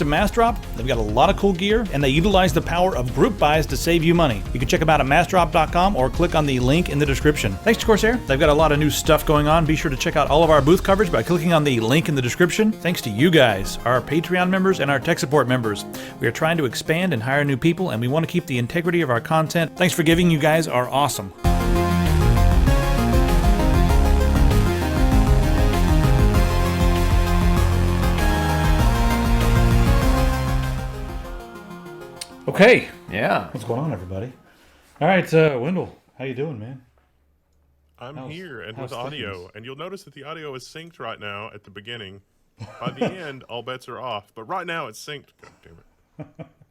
to Massdrop. They've got a lot of cool gear, and they utilize the power of group buys to save you money. You can check them out at massdrop.com or click on the link in the description. Thanks to Corsair. They've got a lot of new stuff going on. Be sure to check out all of our booth coverage by clicking on the link in the description. Thanks to you guys, our Patreon members and our tech support members. We are trying to expand and hire new people, and we want to keep the integrity of our content. Thanks for giving. You guys are awesome. Okay. Yeah. What's going on, everybody? All right, Wendell, how you doing, man? I'm here and with audio, things? And you'll notice that the audio is synced right now at the beginning. By the end, all bets are off. But right now, it's synced. God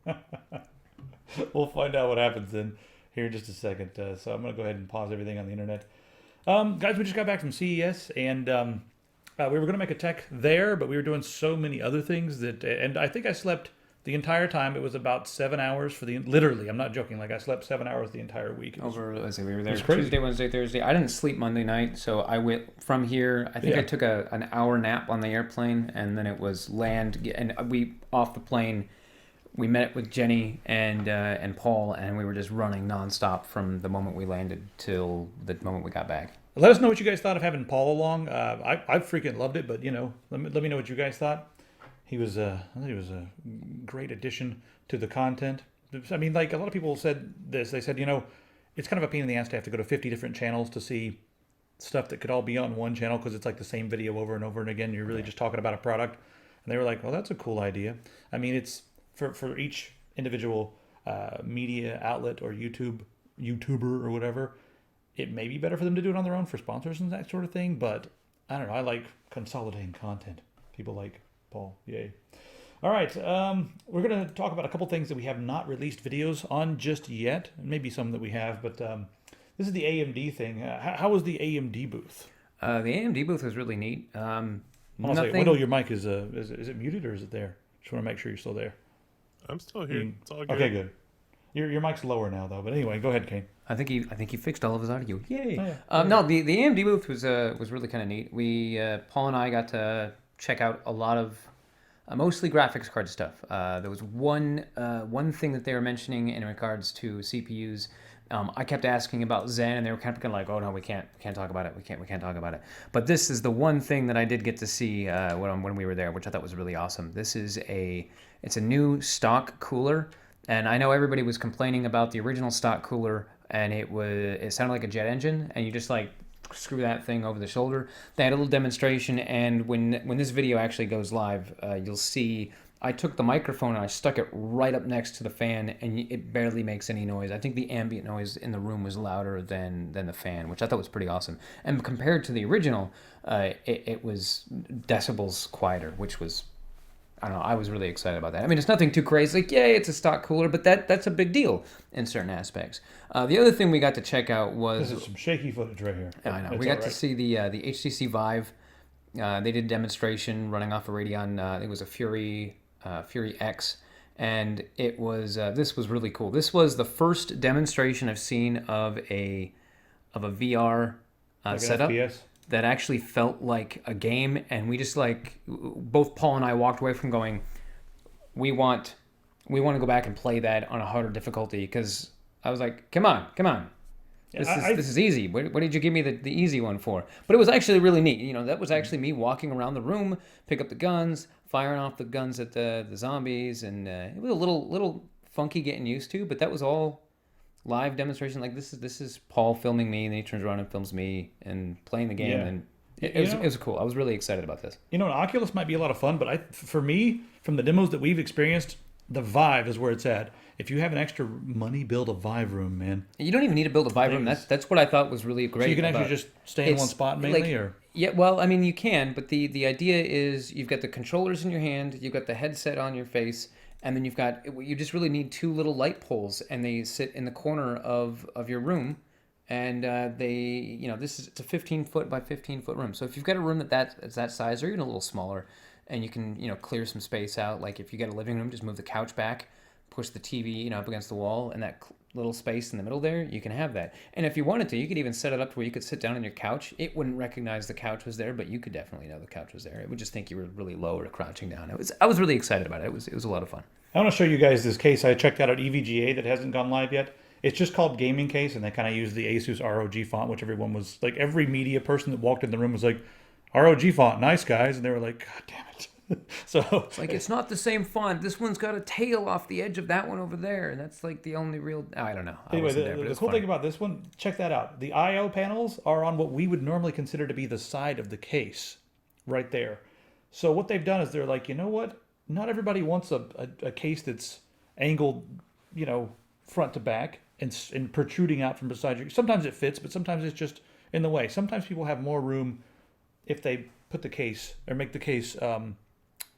damn it. We'll find out what happens then here in just a second. So I'm going to go ahead and pause everything on the internet. Guys, we just got back from CES, and we were going to make a tech there, but we were doing so many other things that, and I think I slept the entire time. It was about 7 hours for literally, I'm not joking, like I slept 7 hours the entire week. We were there Tuesday, Wednesday, Thursday. I didn't sleep Monday night, so I went from here. I think I took an hour nap on the airplane, and then it was land. And we, off the plane, we met with Jenny and Paul, and we were just running nonstop from the moment we landed till the moment we got back. Let us know what you guys thought of having Paul along. I freaking loved it, but let me know what you guys thought. I think he was a great addition to the content. I mean, like a lot of people said this. They said, it's kind of a pain in the ass to have to go to 50 different channels to see stuff that could all be on one channel because it's like the same video over and over and again. You're really just talking about a product. And they were like, well, that's a cool idea. I mean, it's for each individual media outlet or YouTuber or whatever, it may be better for them to do it on their own for sponsors and that sort of thing. But I don't know. I like consolidating content. People like Paul, yay. All right, we're going to talk about a couple things that we have not released videos on just yet. Maybe some that we have, but this is the AMD thing. How was the AMD booth? The AMD booth was really neat. Wendell, your mic is it muted or is it there? Just want to make sure you're still there. I'm still here. It's all good. Okay, good. Your mic's lower now though, but anyway, go ahead, Kane. I think he fixed all of his audio. Yay! Oh, yeah. No, the AMD booth was really kind of neat. We Paul and I got to check out a lot of mostly graphics card stuff. There was one thing that they were mentioning in regards to CPUs. I kept asking about Zen, and they were kind of like, "Oh no, we can't talk about it. We can't talk about it." But this is the one thing that I did get to see when we were there, which I thought was really awesome. It's a new stock cooler, and I know everybody was complaining about the original stock cooler, and it sounded like a jet engine, and you just like screw that thing over the shoulder. They had a little demonstration, and when this video actually goes live, you'll see I took the microphone and I stuck it right up next to the fan, and it barely makes any noise. I think the ambient noise in the room was louder than the fan, which I thought was pretty awesome. And compared to the original, it was decibels quieter, which was, I don't know, I was really excited about that. I mean, it's nothing too crazy, like, yay, it's a stock cooler, but that's a big deal in certain aspects. The other thing we got to check out was... This is some shaky footage right here. I know. We got to see the HTC Vive. They did a demonstration running off a Radeon, I think it was a Fury X, and it was this was really cool. This was the first demonstration I've seen of a VR setup that actually felt like a game, and we just both Paul and I walked away from going, we want to go back and play that on a harder difficulty, because I was like, come on, this is easy. What did you give me the easy one for? But it was actually really neat. That was actually me walking around the room, pick up the guns, firing off the guns at the zombies, and it was a little funky getting used to, but that was all live demonstration. Like this is Paul filming me, and then he turns around and films me and playing the game, and it was cool. I was really excited about this. An Oculus might be a lot of fun, but for me, from the demos that we've experienced, the Vive is where it's at. If you have an extra money, build a Vive room, man. You don't even need to build a Vive room. That's what I thought was really great. So you can actually just stay in one spot mainly, or? Yeah, well, I mean, you can, but the idea is you've got the controllers in your hand, you've got the headset on your face, and then you just really need two little light poles, and they sit in the corner of your room, and it's a 15 foot by 15 foot room. So if you've got a room that's that size, or even a little smaller, and you can clear some space out, like if you got a living room, just move the couch back, push the TV up against the wall, and that little space in the middle there, you can have that. And if you wanted to, you could even set it up to where you could sit down on your couch. It wouldn't recognize the couch was there, but you could definitely know the couch was there. It would just think you were really low or crouching down. I was really excited about it. It was a lot of fun. I want to show you guys this case I checked out at EVGA that hasn't gone live yet. It's just called Gaming Case, and they kind of use the Asus ROG font, which everyone was like, every media person that walked in the room was like, ROG font, nice guys, and they were like, God damn it. So it's like, it's not the same font. This one's got a tail off the edge of that one over there, and that's like the only real. I don't know. Anyway, the cool thing about this one, check that out. The I/O panels are on what we would normally consider to be the side of the case, right there. So what they've done is they're like, you know what? Not everybody wants a case that's angled, front to back and protruding out from beside you. Sometimes it fits, but sometimes it's just in the way. Sometimes people have more room if they put the case or make the case.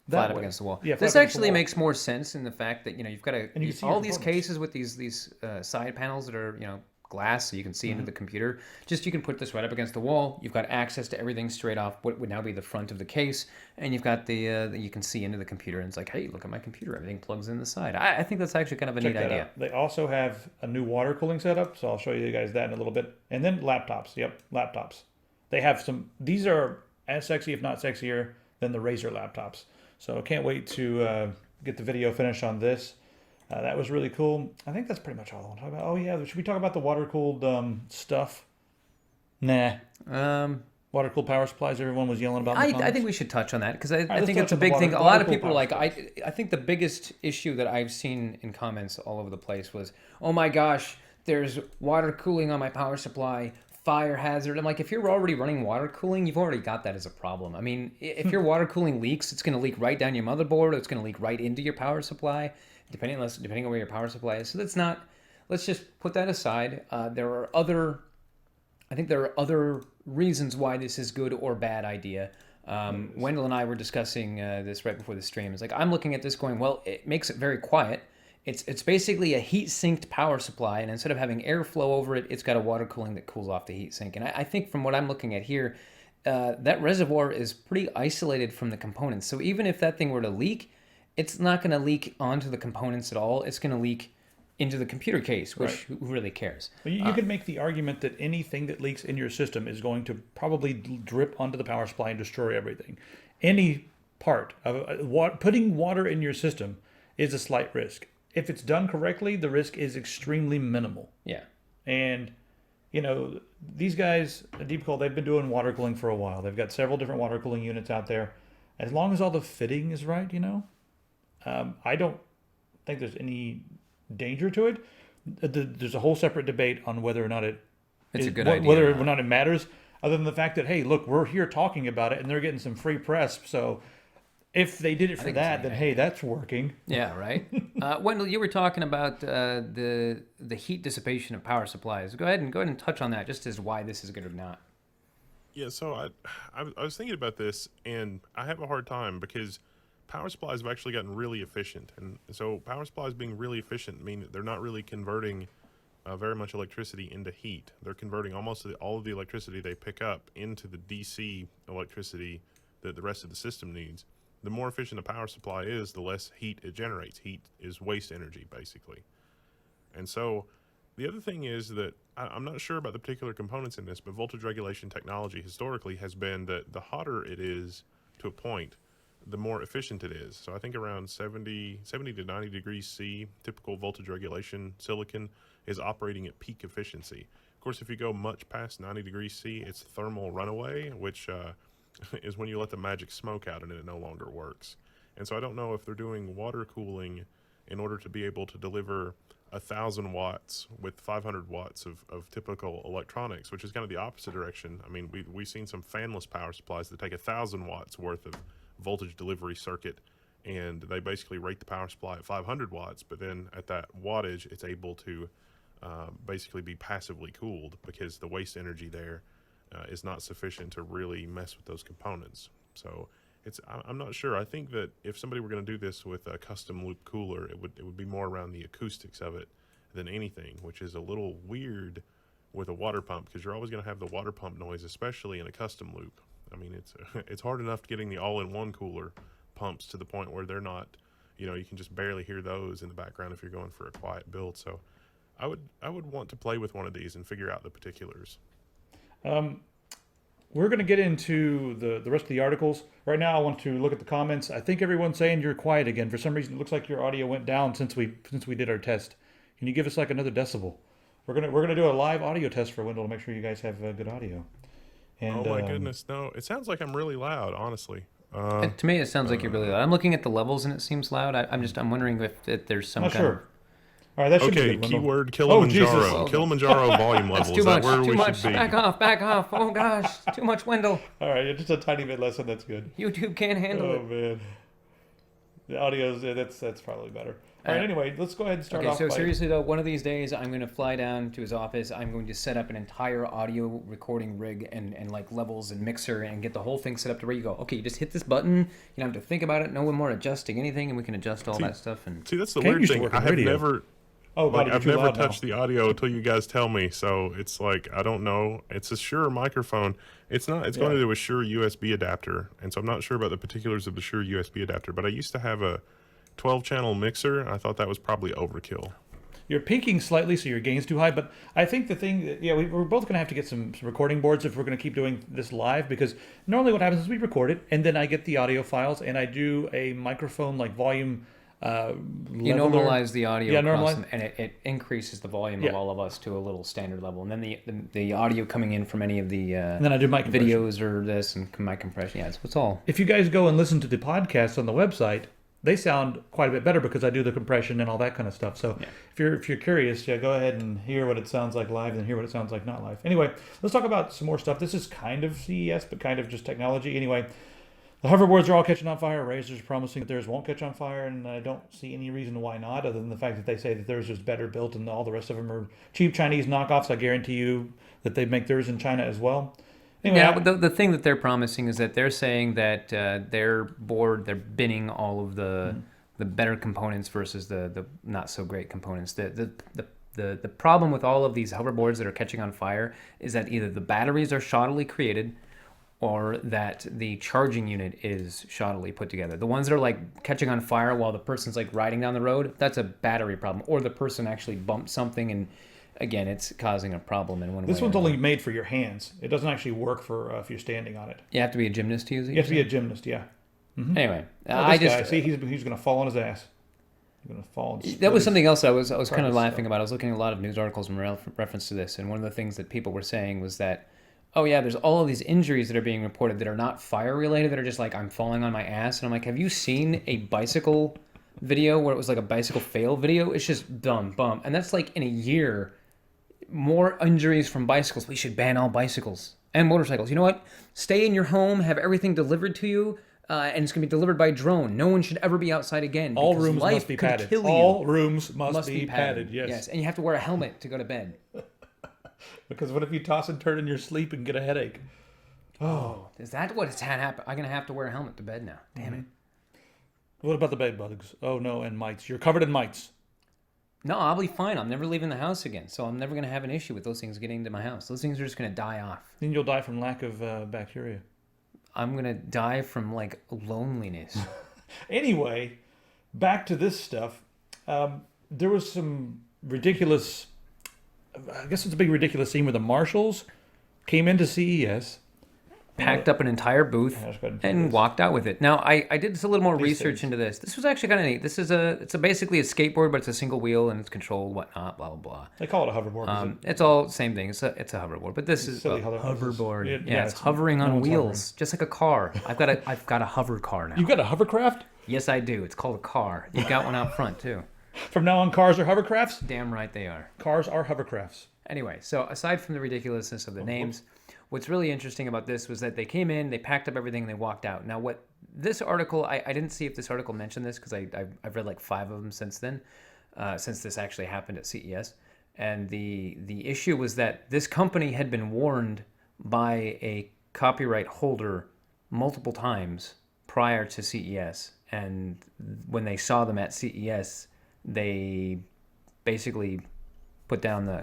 Flat up against the wall. Yeah, this actually makes more sense in the fact that you've got all these cases with these side panels that are glass, so you can see into the computer. Just you can put this right up against the wall. You've got access to everything straight off what would now be the front of the case, and you've got you can see into the computer. And it's like, hey, look at my computer. Everything plugs in the side. I think that's actually kind of a neat idea. They also have a new water cooling setup, so I'll show you guys that in a little bit. And then laptops. Yep, laptops. They have some. These are as sexy, if not sexier, than the Razer laptops. So I can't wait to get the video finished on this. That was really cool. I think that's pretty much all I want to talk about. Oh, yeah. Should we talk about the water-cooled stuff? Nah. Water-cooled power supplies everyone was yelling about in the comments. I think we should touch on that because I think it's a big thing. A lot of people are like, I think the biggest issue that I've seen in comments all over the place was, oh my gosh, there's water cooling on my power supply. Fire hazard. I'm like, if you're already running water cooling, you've already got that as a problem. I mean, if your water cooling leaks, it's going to leak right down your motherboard, or it's going to leak right into your power supply, depending on where your power supply is. So that's not. Let's just put that aside. There are other reasons why this is good or bad idea. Wendell and I were discussing this right before the stream. It's like, I'm looking at this going, well, it makes it very quiet. It's basically a heat-sinked power supply, and instead of having airflow over it, it's got a water cooling that cools off the heat sink. And I think from what I'm looking at here, that reservoir is pretty isolated from the components. So even if that thing were to leak, it's not going to leak onto the components at all. It's going to leak into the computer case, which who really cares? Well, you could make the argument that anything that leaks in your system is going to probably drip onto the power supply and destroy everything. Any part of putting water in your system is a slight risk. If it's done correctly, the risk is extremely minimal. Yeah. And, these guys at Deep Cool, they've been doing water cooling for a while. They've got several different water cooling units out there. As long as all the fitting is right, I don't think there's any danger to it. There's a whole separate debate on whether or not it's a good idea. Whether or not it matters, other than the fact that, hey, look, we're here talking about it, and they're getting some free press, so... If they did it for that, then hey, that's working. Yeah, right. Wendell, you were talking about the heat dissipation of power supplies. Go ahead and touch on that, just as why this is good or not. Yeah, so I was thinking about this, and I have a hard time because power supplies have actually gotten really efficient, and so power supplies being really efficient mean that they're not really converting very much electricity into heat. They're converting almost all of the electricity they pick up into the DC electricity that the rest of the system needs. The more efficient a power supply is, the less heat it generates. Heat is waste energy, basically. And so the other thing is that I'm not sure about the particular components in this, but voltage regulation technology historically has been that the hotter it is to a point, the more efficient it is. So I think around 70 to 90 degrees C, typical voltage regulation silicon is operating at peak efficiency. Of course, if you go much past 90 degrees C, it's thermal runaway, which... is when you let the magic smoke out and it no longer works. And so I don't know if they're doing water cooling in order to be able to deliver 1,000 watts with 500 watts of typical electronics, which is kind of the opposite direction. I mean, we've seen some fanless power supplies that take 1,000 watts worth of voltage delivery circuit, and they basically rate the power supply at 500 watts, but then at that wattage, it's able to basically be passively cooled because the waste energy there is not sufficient to really mess with those components. So I'm not sure. I think that if somebody were going to do this with a custom loop cooler, it would be more around the acoustics of it than anything, which is a little weird with a water pump because you're always going to have the water pump noise, especially in a custom loop. I mean, it's hard enough getting the all-in-one cooler pumps to the point where they're not, you can just barely hear those in the background if you're going for a quiet build. So I would want to play with one of these and figure out the particulars. We're going to get into the rest of the articles. Right now, I want to look at the comments. I think everyone's saying you're quiet again. For some reason, it looks like your audio went down since we did our test. Can you give us like another decibel? We're gonna do a live audio test for Wendell to make sure you guys have good audio. And, oh my goodness, no! It sounds like I'm really loud, honestly. To me, it sounds like you're really loud. I'm looking at the levels and it seems loud. I'm wondering if there's some not kind sure. of... All right, that should be Okay, good, Wendell. keyword Kilimanjaro. Oh, Kilimanjaro volume level. That's too Is much. that where Too we much. should be? Back off. Oh gosh, too much, Wendell. All right, just a tiny bit less, and that's good. YouTube can't handle Oh it. man, the audio's that's probably better. All right, anyway, let's go ahead and start Okay, off. so by, seriously though, one of these days I'm going to fly down to his office. I'm going to set up an entire audio recording rig and like levels and mixer and get the whole thing set up to where you go, okay, you just hit this button. You don't have to think about it. No more adjusting anything, and we can adjust all that stuff. And See, that's the Ken weird used to thing. work in I have radio. never. Oh, Like, God, I've you're too never loud now. touched the audio until you guys tell me, so it's like I don't know. It's a Shure microphone. It's not. It's going to do a Shure USB adapter, and so I'm not sure about the particulars of the Shure USB adapter. But I used to have a 12-channel mixer, and I thought that was probably overkill. You're peaking slightly, so your gain's too high. But I think the thing, we're both going to have to get some recording boards if we're going to keep doing this live. Because normally what happens is we record it, and then I get the audio files, and I do a microphone like volume. you normalize the audio Yeah, across, normalize. and it increases the volume Yeah. of all of us to a little standard level. And then the audio coming in from any of the And then I do my compression. videos or this and my compression. Yeah, it's all. If you guys go and listen to the podcast on the website, they sound quite a bit better because I do the compression and all that kind of stuff. So if you're curious, go ahead and hear what it sounds like live and hear what it sounds like not live. Anyway, let's talk about some more stuff. This is kind of CES, but kind of just technology. Anyway, the hoverboards are all catching on fire. Razer's promising that theirs won't catch on fire, and I don't see any reason why not, other than the fact that they say that theirs is better built and all the rest of them are cheap Chinese knockoffs. I guarantee you that they make theirs in China as well. Anyway, Yeah, but the thing that they're promising is that they're saying that their board, they're binning all of the better components versus the not so great components. The problem with all of these hoverboards that are catching on fire is that either the batteries are shoddily created or that the charging unit is shoddily put together. The ones that are like catching on fire while the person's like riding down the road, that's a battery problem. Or the person actually bumped something and again, it's causing a problem in one way. this one's only made for your hands. It doesn't actually work for if you're standing on it. You have to be a gymnast to use it? You have to be a gymnast, yeah. Anyway, Oh, this guy, see, he's going to fall on his ass. He's going to fall. And that was something else I was kind Probably of laughing so. about. I was looking at a lot of news articles in reference to this, and one of the things that people were saying was that, oh yeah, there's all of these injuries that are being reported that are not fire related, that are just like, I'm falling on my ass. And I'm like, have you seen a bicycle video where it was like a bicycle fail video? It's just bum. And that's like in a year, more injuries from bicycles. We should ban all bicycles and motorcycles. You know what? Stay in your home, have everything delivered to you, and it's going to be delivered by drone. No one should ever be outside again. All because rooms life must be could padded. kill you. All rooms must be padded. Yes. And you have to wear a helmet to go to bed. Because what if you toss and turn in your sleep and get a headache? Oh, is that what it's happened? I'm gonna have to wear a helmet to bed now. Damn it. What about the bed bugs? Oh no, and mites. You're covered in mites. No, I'll be fine. I'm never leaving the house again, so I'm never gonna have an issue with those things getting into my house. Those things are just gonna die off. Then you'll die from lack of bacteria. I'm gonna die from like loneliness. Anyway, back to this stuff. There was some ridiculous. I guess it's a big ridiculous scene where the marshals came into CES. Packed up an entire booth Yeah, let's go ahead and play and this. walked out with it. Now, I did just a little more These research things. into this. This was actually kind of neat. This is it's basically a skateboard, but it's a single wheel and it's controlled, whatnot, blah blah blah. They call it a hoverboard. 'cause It's all same thing. It's a hoverboard, but this is silly a how that- hoverboard. it- Yeah, yeah, it's it's- hovering no on one's wheels, just like a car. I've got a hover car now. You've got a hovercraft? Yes, I do. It's called a car. You got one out front too. From now on, cars are hovercrafts? Damn right they are. Cars are hovercrafts. Anyway, so aside from the ridiculousness of the names, what's really interesting about this was that they came in, they packed up everything, and they walked out. Now, what this article, I didn't see if this article mentioned this because I've read like 5 of them since then, since this actually happened at CES. And the issue was that this company had been warned by a copyright holder multiple times prior to CES. And when they saw them at CES, they basically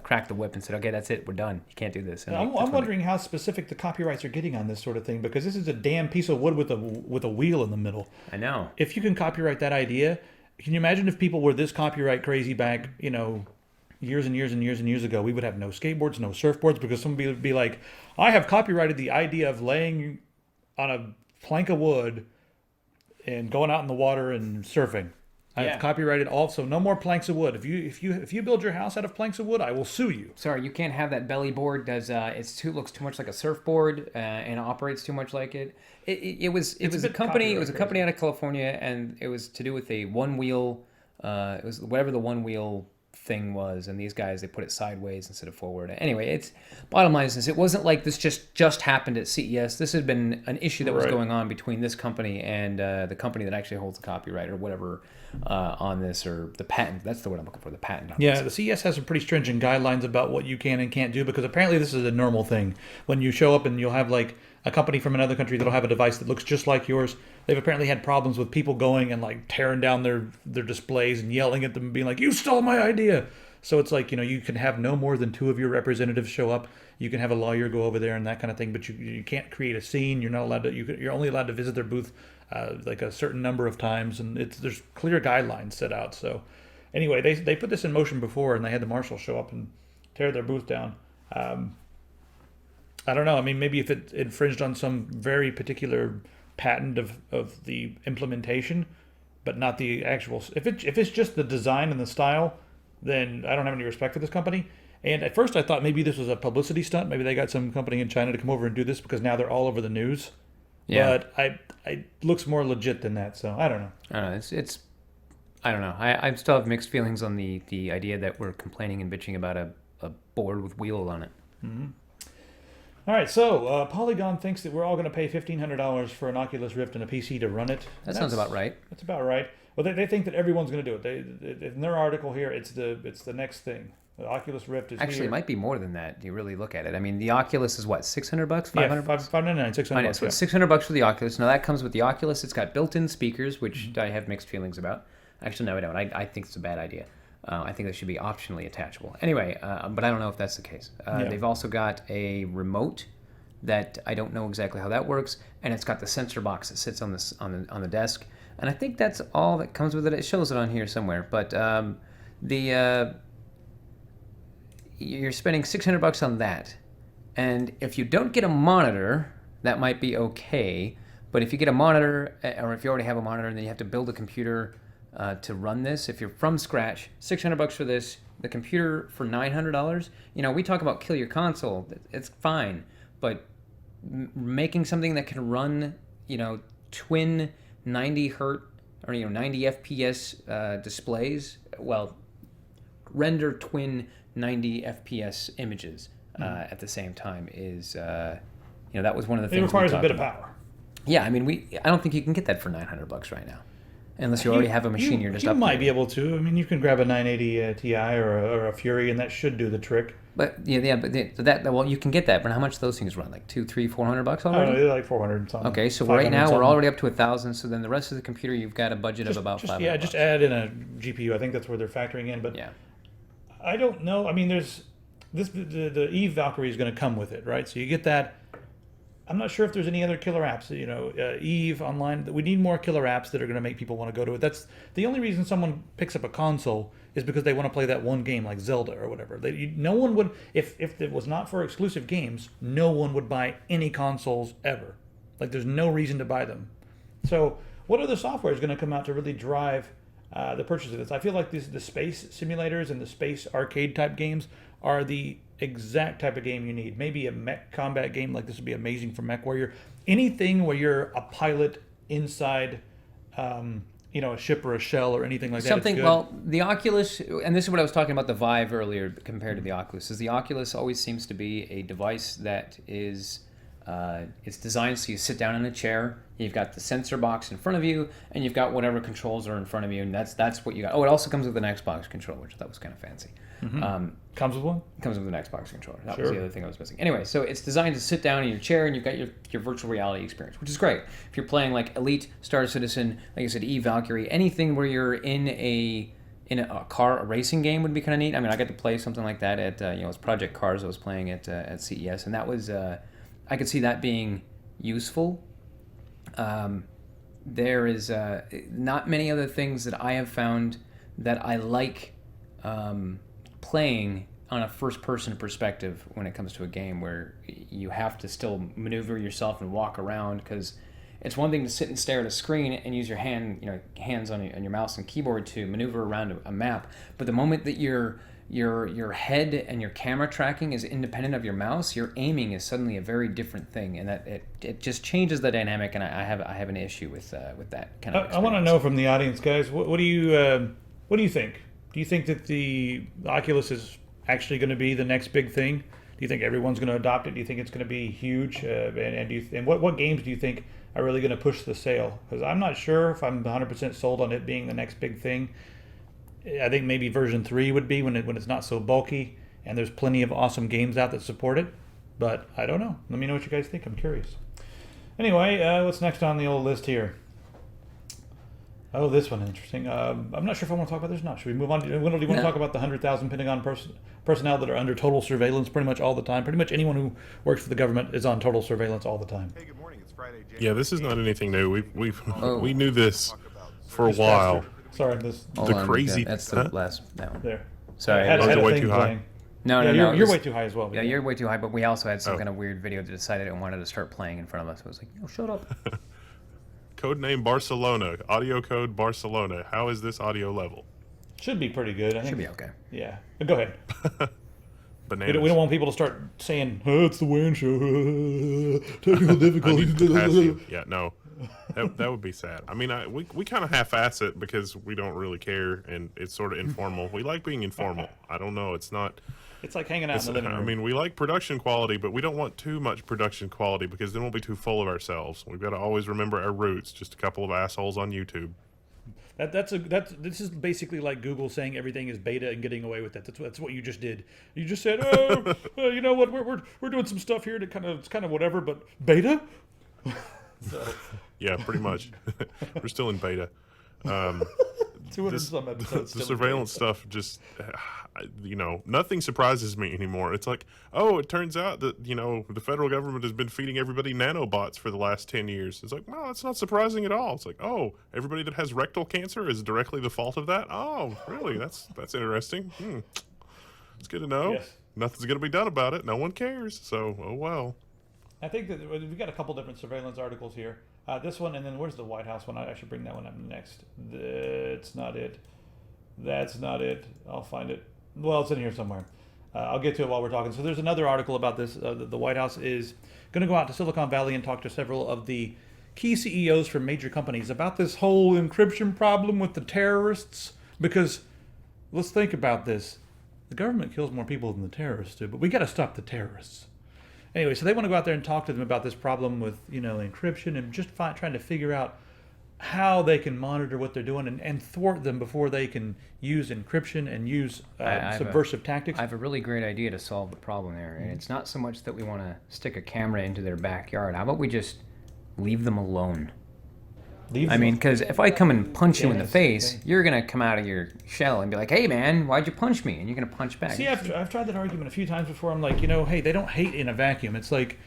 cracked the whip and said, okay, that's it, we're done. You can't do this. And I'm that's when wondering how specific the copyrights are getting on this sort of thing, because this is a damn piece of wood with a wheel in the middle. I know. If you can copyright that idea, can you imagine if people were this copyright crazy back, years and years and years and years ago, we would have no skateboards, no surfboards, because somebody would be like, I have copyrighted the idea of laying on a plank of wood and going out in the water and surfing. I have copyrighted also no more planks of wood. If you build your house out of planks of wood, I will sue you. Sorry, you can't have that belly board. Does looks too much like a surfboard and operates too much like it. It was a company. It was a company out of California, and it was to do with a one wheel. It was whatever the one wheel thing was, and these guys, they put it sideways instead of forward. Anyway, it's bottom line is this: it wasn't like this just happened at CES. This had been an issue that was going on between this company and the company that actually holds the copyright or whatever on this, or the patent. That's the word I'm looking for, the patent. Yeah, the CES has some pretty stringent guidelines about what you can and can't do, because apparently this is a normal thing. When you show up and you'll have like a company from another country that'll have a device that looks just like yours, they've apparently had problems with people going and like tearing down their displays and yelling at them and being like, you stole my idea. So it's like, you can have no more than 2 of your representatives show up. You can have a lawyer go over there and that kind of thing, but you can't create a scene. You're not allowed to. You're only allowed to visit their booth like a certain number of times, and there's clear guidelines set out. So anyway, they put this in motion before, and they had the marshals show up and tear their booth down. I don't know. I mean, maybe if it infringed on some very particular patent of the implementation, but not the actual. If it's just the design and the style, then I don't have any respect for this company. And at first I thought maybe this was a publicity stunt. Maybe they got some company in China to come over and do this because now they're all over the news. Yeah. But it looks more legit than that. So I don't know. I don't know. I don't know. I still have mixed feelings on the idea that we're complaining and bitching about a board with wheel on it. Mm-hmm. All right, so Polygon thinks that we're all going to pay $1,500 for an Oculus Rift and a PC to run it. That sounds about right. That's about right. Well, they think that everyone's going to do it. In their article here, it's the next thing. The Oculus Rift is actually, here. It might be more than that. You really look at it. I mean, the Oculus is what, $600, $500? Yeah, $599, $600. So it's $600 for the Oculus. Now that comes with the Oculus. It's got built-in speakers, which I have mixed feelings about. Actually, no, I don't. I think it's a bad idea. I think that should be optionally attachable. Anyway, but I don't know if that's the case. They've also got a remote that I don't know exactly how that works, and it's got the sensor box that sits on the desk. And I think that's all that comes with it. It shows it on here somewhere, but you're spending $600 on that, and if you don't get a monitor, that might be okay. But if you get a monitor, or if you already have a monitor, then you have to build a computer to run this. If you're from scratch, $600 for this. The computer for $900. We talk about kill your console. It's fine, but making something that can run, twin 90 hertz or 90 FPS displays, render twin 90 FPS images at the same time is, that was one of the things. It requires a bit of power. Yeah, I mean, I don't think you can get that for $900 right now, unless you already have a machine you're just upgrading. You might be able to. I mean, you can grab a 980 Ti or a Fury, and that should do the trick. But you can get that. But how much do those things run? Like $200, $300, $400 already? They're like 400 something. Okay, so right now we're already up to 1,000. So then the rest of the computer, you've got a budget of about $500. Yeah, just add in a GPU. I think that's where they're factoring in. But yeah, I don't know. I mean, there's the Eve Valkyrie is going to come with it, right? So you get that. I'm not sure if there's any other killer apps. Eve online. We need more killer apps that are going to make people want to go to it. That's the only reason someone picks up a console is because they want to play that one game like Zelda or whatever. No one would, if it was not for exclusive games, no one would buy any consoles ever. Like there's no reason to buy them. So what other software is going to come out to really drive the purchase of this? I feel like the space simulators and the space arcade type games are the exact type of game you need. Maybe a mech combat game like this would be amazing for Mech Warrior. Anything where you're a pilot inside a ship or a shell or anything like that. Something, well, the Oculus, and this is what I was talking about the Vive earlier compared to the Oculus, is the Oculus always seems to be a device that is, it's designed so you sit down in a chair, you've got the sensor box in front of you, and you've got whatever controls are in front of you, and that's what you got. Oh, it also comes with an Xbox controller, which I thought was kind of fancy. Mm-hmm. Comes with one? Comes with an Xbox controller. That was the other thing I was missing. Anyway, so it's designed to sit down in your chair and you've got your virtual reality experience, which is great. If you're playing like Elite, Star Citizen, like I said, Eve Valkyrie, anything where you're in a car, a racing game would be kind of neat. I mean, I got to play something like that at, it was Project Cars I was playing at CES, and that was, I could see that being useful. There is not many other things that I have found that I like playing on a first-person perspective when it comes to a game where you have to still maneuver yourself and walk around, because it's one thing to sit and stare at a screen and use your hands on your mouse and keyboard to maneuver around a map, but the moment that your head and your camera tracking is independent of your mouse, your aiming is suddenly a very different thing, and that it just changes the dynamic. And I have an issue with that kind of. I want to know from the audience, guys, what do you think? Do you think that the Oculus is actually going to be the next big thing? Do you think everyone's going to adopt it? Do you think it's going to be huge? And what games do you think are really going to push the sale? Because I'm not sure if I'm 100% sold on it being the next big thing. I think maybe version 3 would be when it's not so bulky and there's plenty of awesome games out that support it. But I don't know. Let me know what you guys think. I'm curious. Anyway, what's next on the old list here? Oh, this one interesting. I'm not sure if I want to talk about this or not. Should we move on? Do you want to talk about the 100,000 Pentagon personnel that are under total surveillance pretty much all the time? Pretty much anyone who works for the government is on total surveillance all the time. Hey, good morning. It's Friday. Yeah, this is not anything new. We knew this for a while. Sorry, this. Hold The on, crazy- That's the huh? last that one. There. Sorry. Had Was it a way thing too high? playing. No, Yeah, no, no. you're way too high as well. Yeah, you're way too high. But we also had some Oh. kind of weird video that decided it wanted to start playing in front of us. I was like, shut up. Codename Barcelona. Audio code Barcelona. How is this audio level? Should be pretty good. I think. Should be okay. Yeah. But go ahead. Bananas. We don't want people to start saying, "Oh, it's the WAN show." Technical I difficulties. need capacity. Yeah, no. That would be sad. I mean, we kind of half-ass it because we don't really care, and it's sort of informal. We like being informal. I don't know. It's not... It's like hanging out in the living room. I mean, we like production quality, but we don't want too much production quality because then we'll be too full of ourselves. We've got to always remember our roots. Just a couple of assholes on YouTube. This is basically like Google saying everything is beta and getting away with it. That's what you just did. You just said, "Oh, you know what? We're doing some stuff here that it's kind of whatever, but beta." So, Yeah, pretty much. We're still in beta. 200 some episodes. The still in surveillance stuff just, nothing surprises me anymore. It's like, oh, it turns out that, the federal government has been feeding everybody nanobots for the last 10 years. It's like, no, that's not surprising at all. It's like, oh, everybody that has rectal cancer is directly the fault of that? Oh, really? That's interesting. It's good to know. Yes. Nothing's going to be done about it. No one cares. So, oh well. I think that we've got a couple different surveillance articles here. This one, and then where's the White House one? I should bring that one up next. That's not it. That's not it. I'll find it. Well, it's in here somewhere. I'll get to it while we're talking. So there's another article about this. The White House is going to go out to Silicon Valley and talk to several of the key CEOs from major companies about this whole encryption problem with the terrorists. Because let's think about this. The government kills more people than the terrorists do, but we got to stop the terrorists. Anyway, so they want to go out there and talk to them about this problem with, encryption and just trying to figure out how they can monitor what they're doing and thwart them before they can use encryption and use subversive tactics. I have a really great idea to solve the problem there. And it's not so much that we want to stick a camera into their backyard. How about we just leave them alone? Because if I come and punch you in the face, you're going to come out of your shell and be like, hey, man, why'd you punch me? And you're going to punch back. See, I've tried that argument a few times before. I'm like, hey, they don't hate in a vacuum. It's like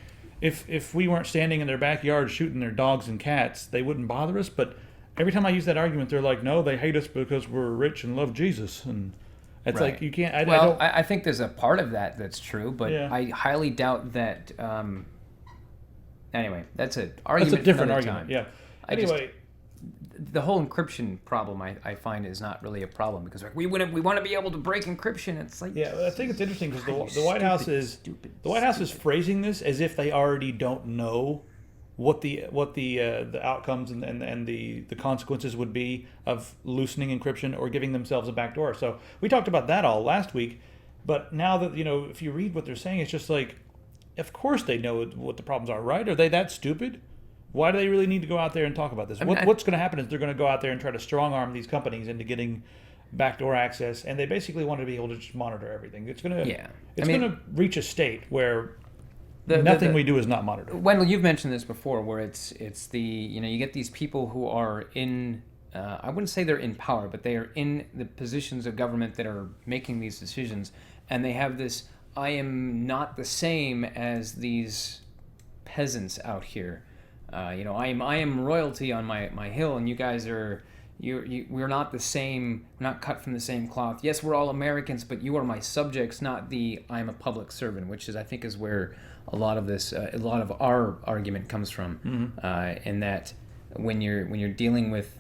if we weren't standing in their backyard shooting their dogs and cats, they wouldn't bother us. But every time I use that argument, they're like, no, they hate us because we're rich and love Jesus. And it's Right. like you can't. I think there's a part of that's true, but Yeah. I highly doubt that. Anyway, that's an argument. That's a different for another argument. time. Yeah. Anyway. The whole encryption problem I find is not really a problem because we want to be able to break encryption. It's like Yeah, I think it's interesting because the White House is phrasing this as if they already don't know what the outcomes and the consequences would be of loosening encryption or giving themselves a backdoor. So we talked about that all last week, but now that if you read what they're saying, it's just like, of course they know what the problems are, right? Are they that stupid? Why do they really need to go out there and talk about this? What's going to happen is they're going to go out there and try to strong arm these companies into getting backdoor access, and they basically want to be able to just monitor everything. It's going to reach a state where nothing we do is not monitored. Wendell, you've mentioned this before, where it's the you get these people who are in I wouldn't say they're in power, but they are in the positions of government that are making these decisions, and they have this I am not the same as these peasants out here. I am royalty on my hill, and you guys are, we're not the same. We're not cut from the same cloth. Yes, we're all Americans, but you are my subjects, not the I'm a public servant, which is I think is where a lot of this, a lot of our argument comes from. In that when you're dealing with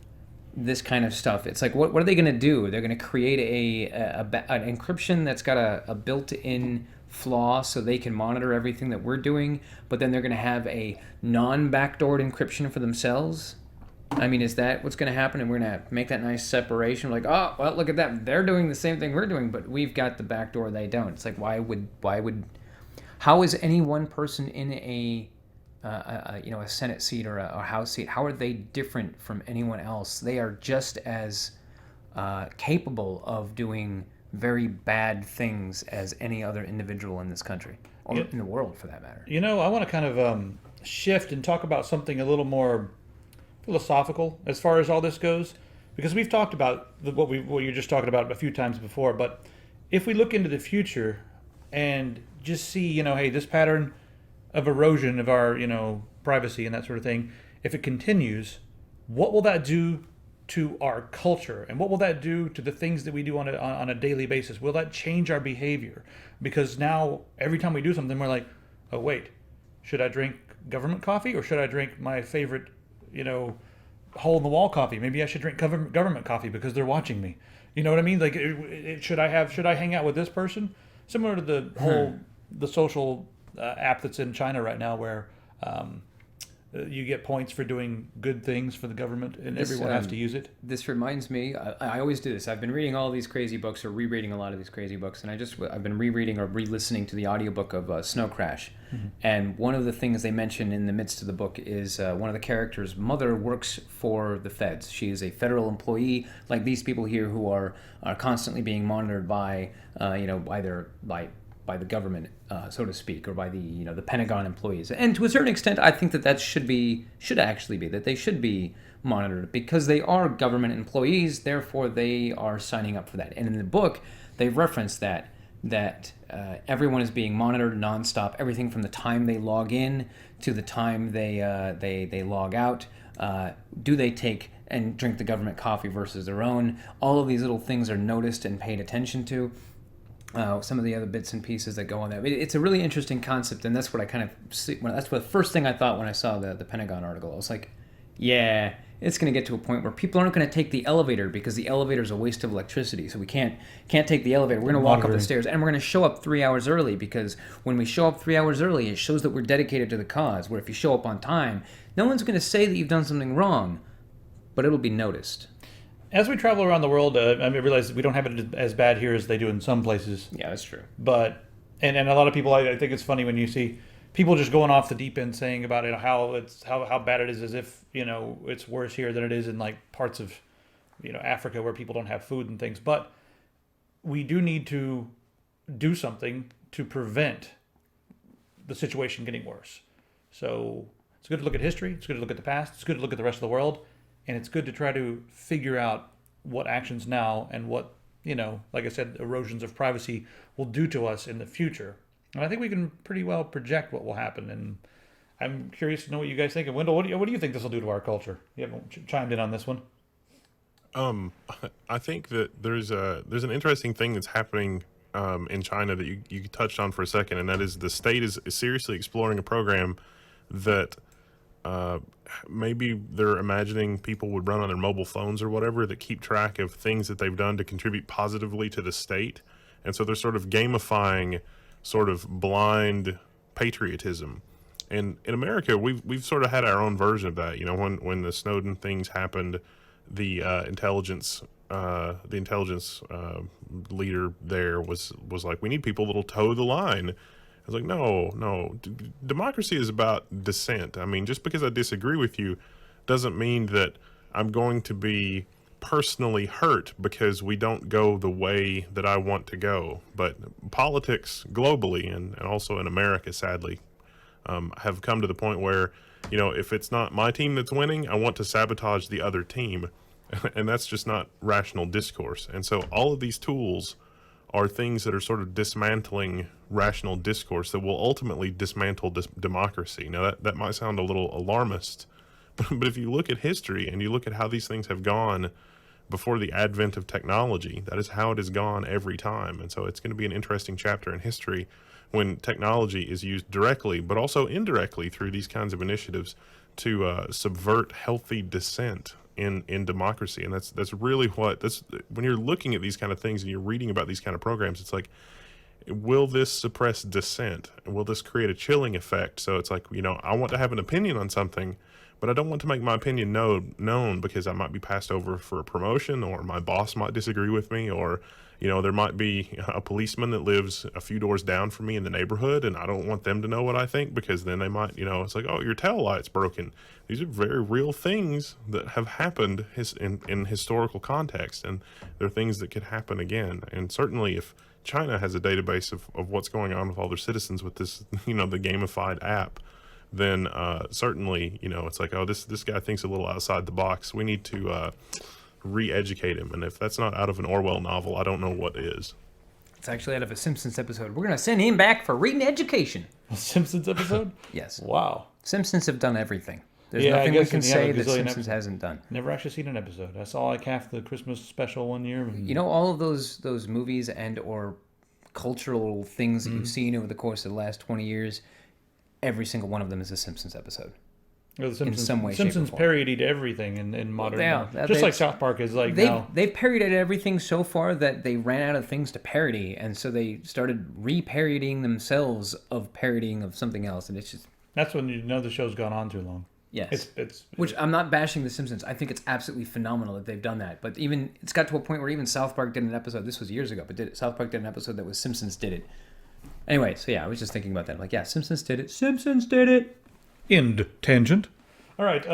this kind of stuff, it's like what are they going to do? They're going to create an encryption that's got a built-in flaw so they can monitor everything that we're doing, but then they're going to have a non-backdoored encryption for themselves. I mean, is that what's going to happen? And we're going to make that nice separation, like, oh, well, look at that, they're doing the same thing we're doing, but we've got the backdoor, they don't. It's like, how is any one person in a Senate seat or a House seat, how are they different from anyone else? They are just as capable of doing very bad things as any other individual in this country, or in the world for that matter. I want to kind of shift and talk about something a little more philosophical as far as all this goes, because we've talked about what you're just talking about a few times before. But if we look into the future and just see, hey, this pattern of erosion of our, privacy and that sort of thing, if it continues, what will that do to our culture, and what will that do to the things that we do on a daily basis? Will that change our behavior? Because now every time we do something, we're like, oh wait, should I drink government coffee or should I drink my favorite, hole in the wall coffee? Maybe I should drink government coffee because they're watching me. You know what I mean? Like, should I hang out with this person? Similar to the whole the social app that's in China right now, where you get points for doing good things for the government, and everyone has to use it. This reminds me, I always do this. I've been reading all these crazy books, or rereading a lot of these crazy books, and I've been rereading or re-listening to the audiobook of Snow Crash. And one of the things they mention in the midst of the book is one of the characters' mother works for the feds. She is a federal employee, like these people here who are constantly being monitored by, either by the government, so to speak, or by the Pentagon employees. And to a certain extent, I think that should actually be that they should be monitored because they are government employees. Therefore, they are signing up for that. And in the book, they reference that everyone is being monitored nonstop. Everything from the time they log in to the time they log out. Do they take and drink the government coffee versus their own? All of these little things are noticed and paid attention to. Some of the other bits and pieces that go on there. It's a really interesting concept, and that's what I kind of see. That's what the first thing I thought when I saw the Pentagon article. I was like, yeah, it's going to get to a point where people aren't going to take the elevator because the elevator is a waste of electricity. So we can't take the elevator. We're going to walk up the stairs, and we're going to show up 3 hours early because when we show up 3 hours early, it shows that we're dedicated to the cause. Where if you show up on time, no one's going to say that you've done something wrong, but it'll be noticed. As we travel around the world, I realize we don't have it as bad here as they do in some places. Yeah, that's true. But and a lot of people, I think it's funny when you see people just going off the deep end saying about it, how bad it is, as if it's worse here than it is in like parts of Africa where people don't have food and things. But we do need to do something to prevent the situation getting worse. So it's good to look at history. It's good to look at the past. It's good to look at the rest of the world. And it's good to try to figure out what actions now and what, like I said, erosions of privacy will do to us in the future. And I think we can pretty well project what will happen. And I'm curious to know what you guys think. And Wendell, what do you think this will do to our culture? You haven't chimed in on this one. I think that there's an interesting thing that's happening in China that you touched on for a second, and that is the state is seriously exploring a program that maybe they're imagining people would run on their mobile phones or whatever that keep track of things that they've done to contribute positively to the state. And so they're sort of gamifying sort of blind patriotism. And in America, we've sort of had our own version of that. When the Snowden things happened, the intelligence leader there was like, we need people that'll toe the line. I was like, no, democracy is about dissent. I mean, just because I disagree with you doesn't mean that I'm going to be personally hurt because we don't go the way that I want to go. But politics globally and also in America, sadly, have come to the point where, if it's not my team that's winning, I want to sabotage the other team. And that's just not rational discourse. And so all of these tools are things that are sort of dismantling rational discourse that will ultimately dismantle democracy. Now, that might sound a little alarmist, but if you look at history and you look at how these things have gone before the advent of technology. That is how it has gone every time. And so it's going to be an interesting chapter in history when technology is used directly, but also indirectly through these kinds of initiatives to subvert healthy dissent in democracy. And that's really when you're looking at these kind of things and you're reading about these kind of programs, it's like, will this suppress dissent? Will this create a chilling effect? So it's like, I want to have an opinion on something, but I don't want to make my opinion known because I might be passed over for a promotion, or my boss might disagree with me, or there might be a policeman that lives a few doors down from me in the neighborhood, and I don't want them to know what I think, because then they might, it's like, oh, your tail light's broken. These are very real things that have happened in historical context, and they're things that could happen again. And certainly if China has a database of what's going on with all their citizens with this, the gamified app, then certainly, it's like, oh, this guy thinks a little outside the box. We need to re-educate him. And if that's not out of an Orwell novel, I don't know what is. It's actually out of a Simpsons episode. We're going to send him back for reading education. A Simpsons episode? Yes. Wow. Simpsons have done everything. There's Yeah, I nothing we guess can in the say other that gazillion Simpsons hasn't done. Never actually seen an episode. I saw like half the Christmas special one year. All of those movies and or cultural things that you've seen over the course of the last 20 years, every single one of them is a Simpsons episode. Or the Simpsons, in some way, shape, or Simpsons form. parodied everything in modern. Yeah, just like South Park is like now. They've parodied everything so far that they ran out of things to parody, and so they started re-parodying themselves of parodying of something else, and it's just... That's when you know the show's gone on too long. Yes. It's Which I'm not bashing The Simpsons. I think it's absolutely phenomenal that they've done that. But it's got to a point where even South Park did an episode. This was years ago, but South Park did an episode that was Simpsons did it. Anyway, so yeah, I was just thinking about that. I'm like, yeah, Simpsons did it. Simpsons did it. End tangent. All right,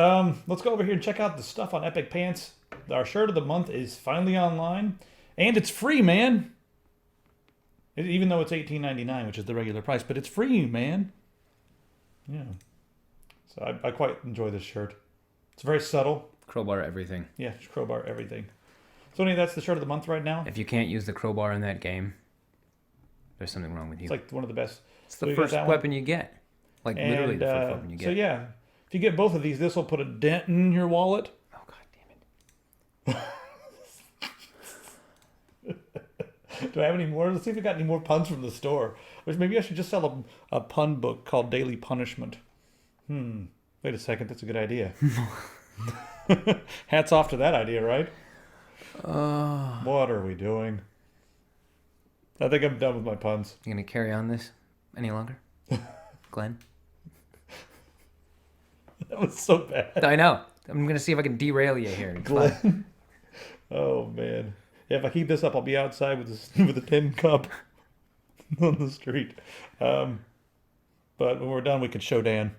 let's go over here and check out the stuff on Epic Pants. Our shirt of the month is finally online, and it's free, man. Even though it's $18.99, which is the regular price, but it's free, man. Yeah. So I quite enjoy this shirt. It's very subtle. Crowbar everything. Yeah, just crowbar everything. So anyway, that's the shirt of the month right now. If you can't use the crowbar in that game, there's something wrong with you. It's like one of the best. It's the first weapon you get. Like literally the first weapon you get. So yeah, if you get both of these, this will put a dent in your wallet. Oh god damn it. Do I have any more? Let's see if we got any more puns from the store. Which maybe I should just sell a pun book called Daily Punishment. Wait a second, that's a good idea. Hats off to that idea, right? What are we doing? I think I'm done with my puns. You gonna carry on this any longer, Glenn? That was so bad. I know. I'm gonna see if I can derail you here. Glenn. Oh man. Yeah, if I keep this up, I'll be outside with a tin cup on the street. But when we're done, we can show Dan.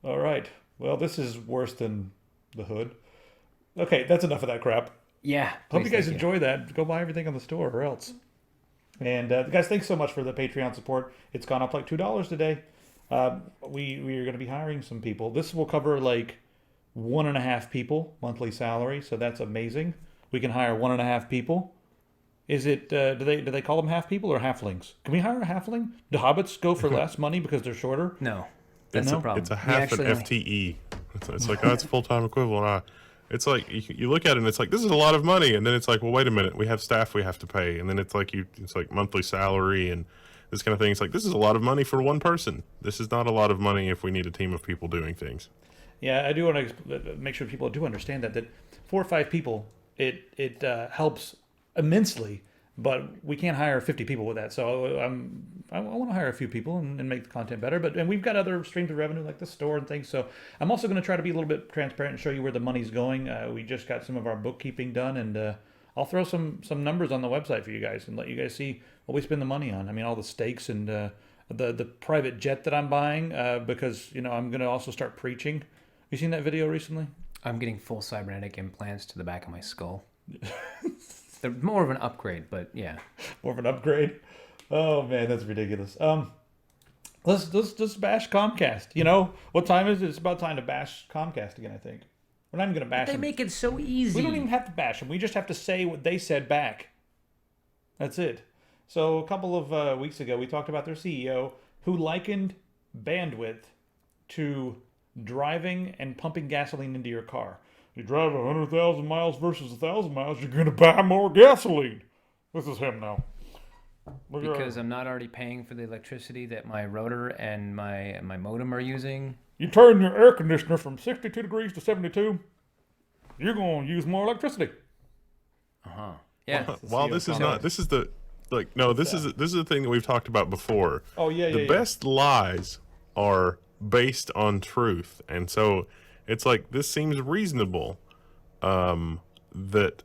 All right. Well, this is worse than the hood. Okay, that's enough of that crap. Yeah. Hope you guys enjoy that. Go buy everything on the store or else. And guys, thanks so much for the Patreon support. It's gone up like $2 today. We are going to be hiring some people. This will cover like 1.5 people monthly salary, so that's amazing. We can hire 1.5 people. Is it? Do they call them half people or halflings? Can we hire a halfling? Do hobbits go for less money because they're shorter? No, that's the problem. It's a half an FTE. It's like, that's full-time equivalent. It's like you look at it and it's like, this is a lot of money, and then it's like, well, wait a minute, we have staff we have to pay, and then it's like monthly salary and this kind of thing. It's like, this is a lot of money for one person. This is not a lot of money if we need a team of people doing things. Yeah, I do want to make sure people do understand that 4 or 5 people, it helps immensely, but we can't hire 50 people with that. So I want to hire a few people and make the content better. And we've got other streams of revenue like the store and things. So I'm also going to try to be a little bit transparent and show you where the money's going. We just got some of our bookkeeping done, and I'll throw some numbers on the website for you guys and let you guys see what we spend the money on. I mean, all the steaks and the private jet that I'm buying because I'm going to also start preaching. You seen that video recently? I'm getting full cybernetic implants to the back of my skull. They're more of an upgrade, but yeah. More of an upgrade? Oh man, that's ridiculous. Let's bash Comcast. What time is it? It's about time to bash Comcast again, I think. We're not even going to bash them. They make it so easy. We don't even have to bash them. We just have to say what they said back. That's it. So a couple of weeks ago, we talked about their CEO who likened bandwidth to driving and pumping gasoline into your car. you drive 100,000 miles versus 1,000 miles, you're going to buy more gasoline. This is him now. Because I'm not already paying for the electricity that my router and my modem are using. You turn your air conditioner from 62 degrees to 72, you're going to use more electricity. Yeah. While this is not, this is the, like, no, this is the thing that we've talked about before. Oh, yeah, The best lies are based on truth. And so it's like, this seems reasonable, that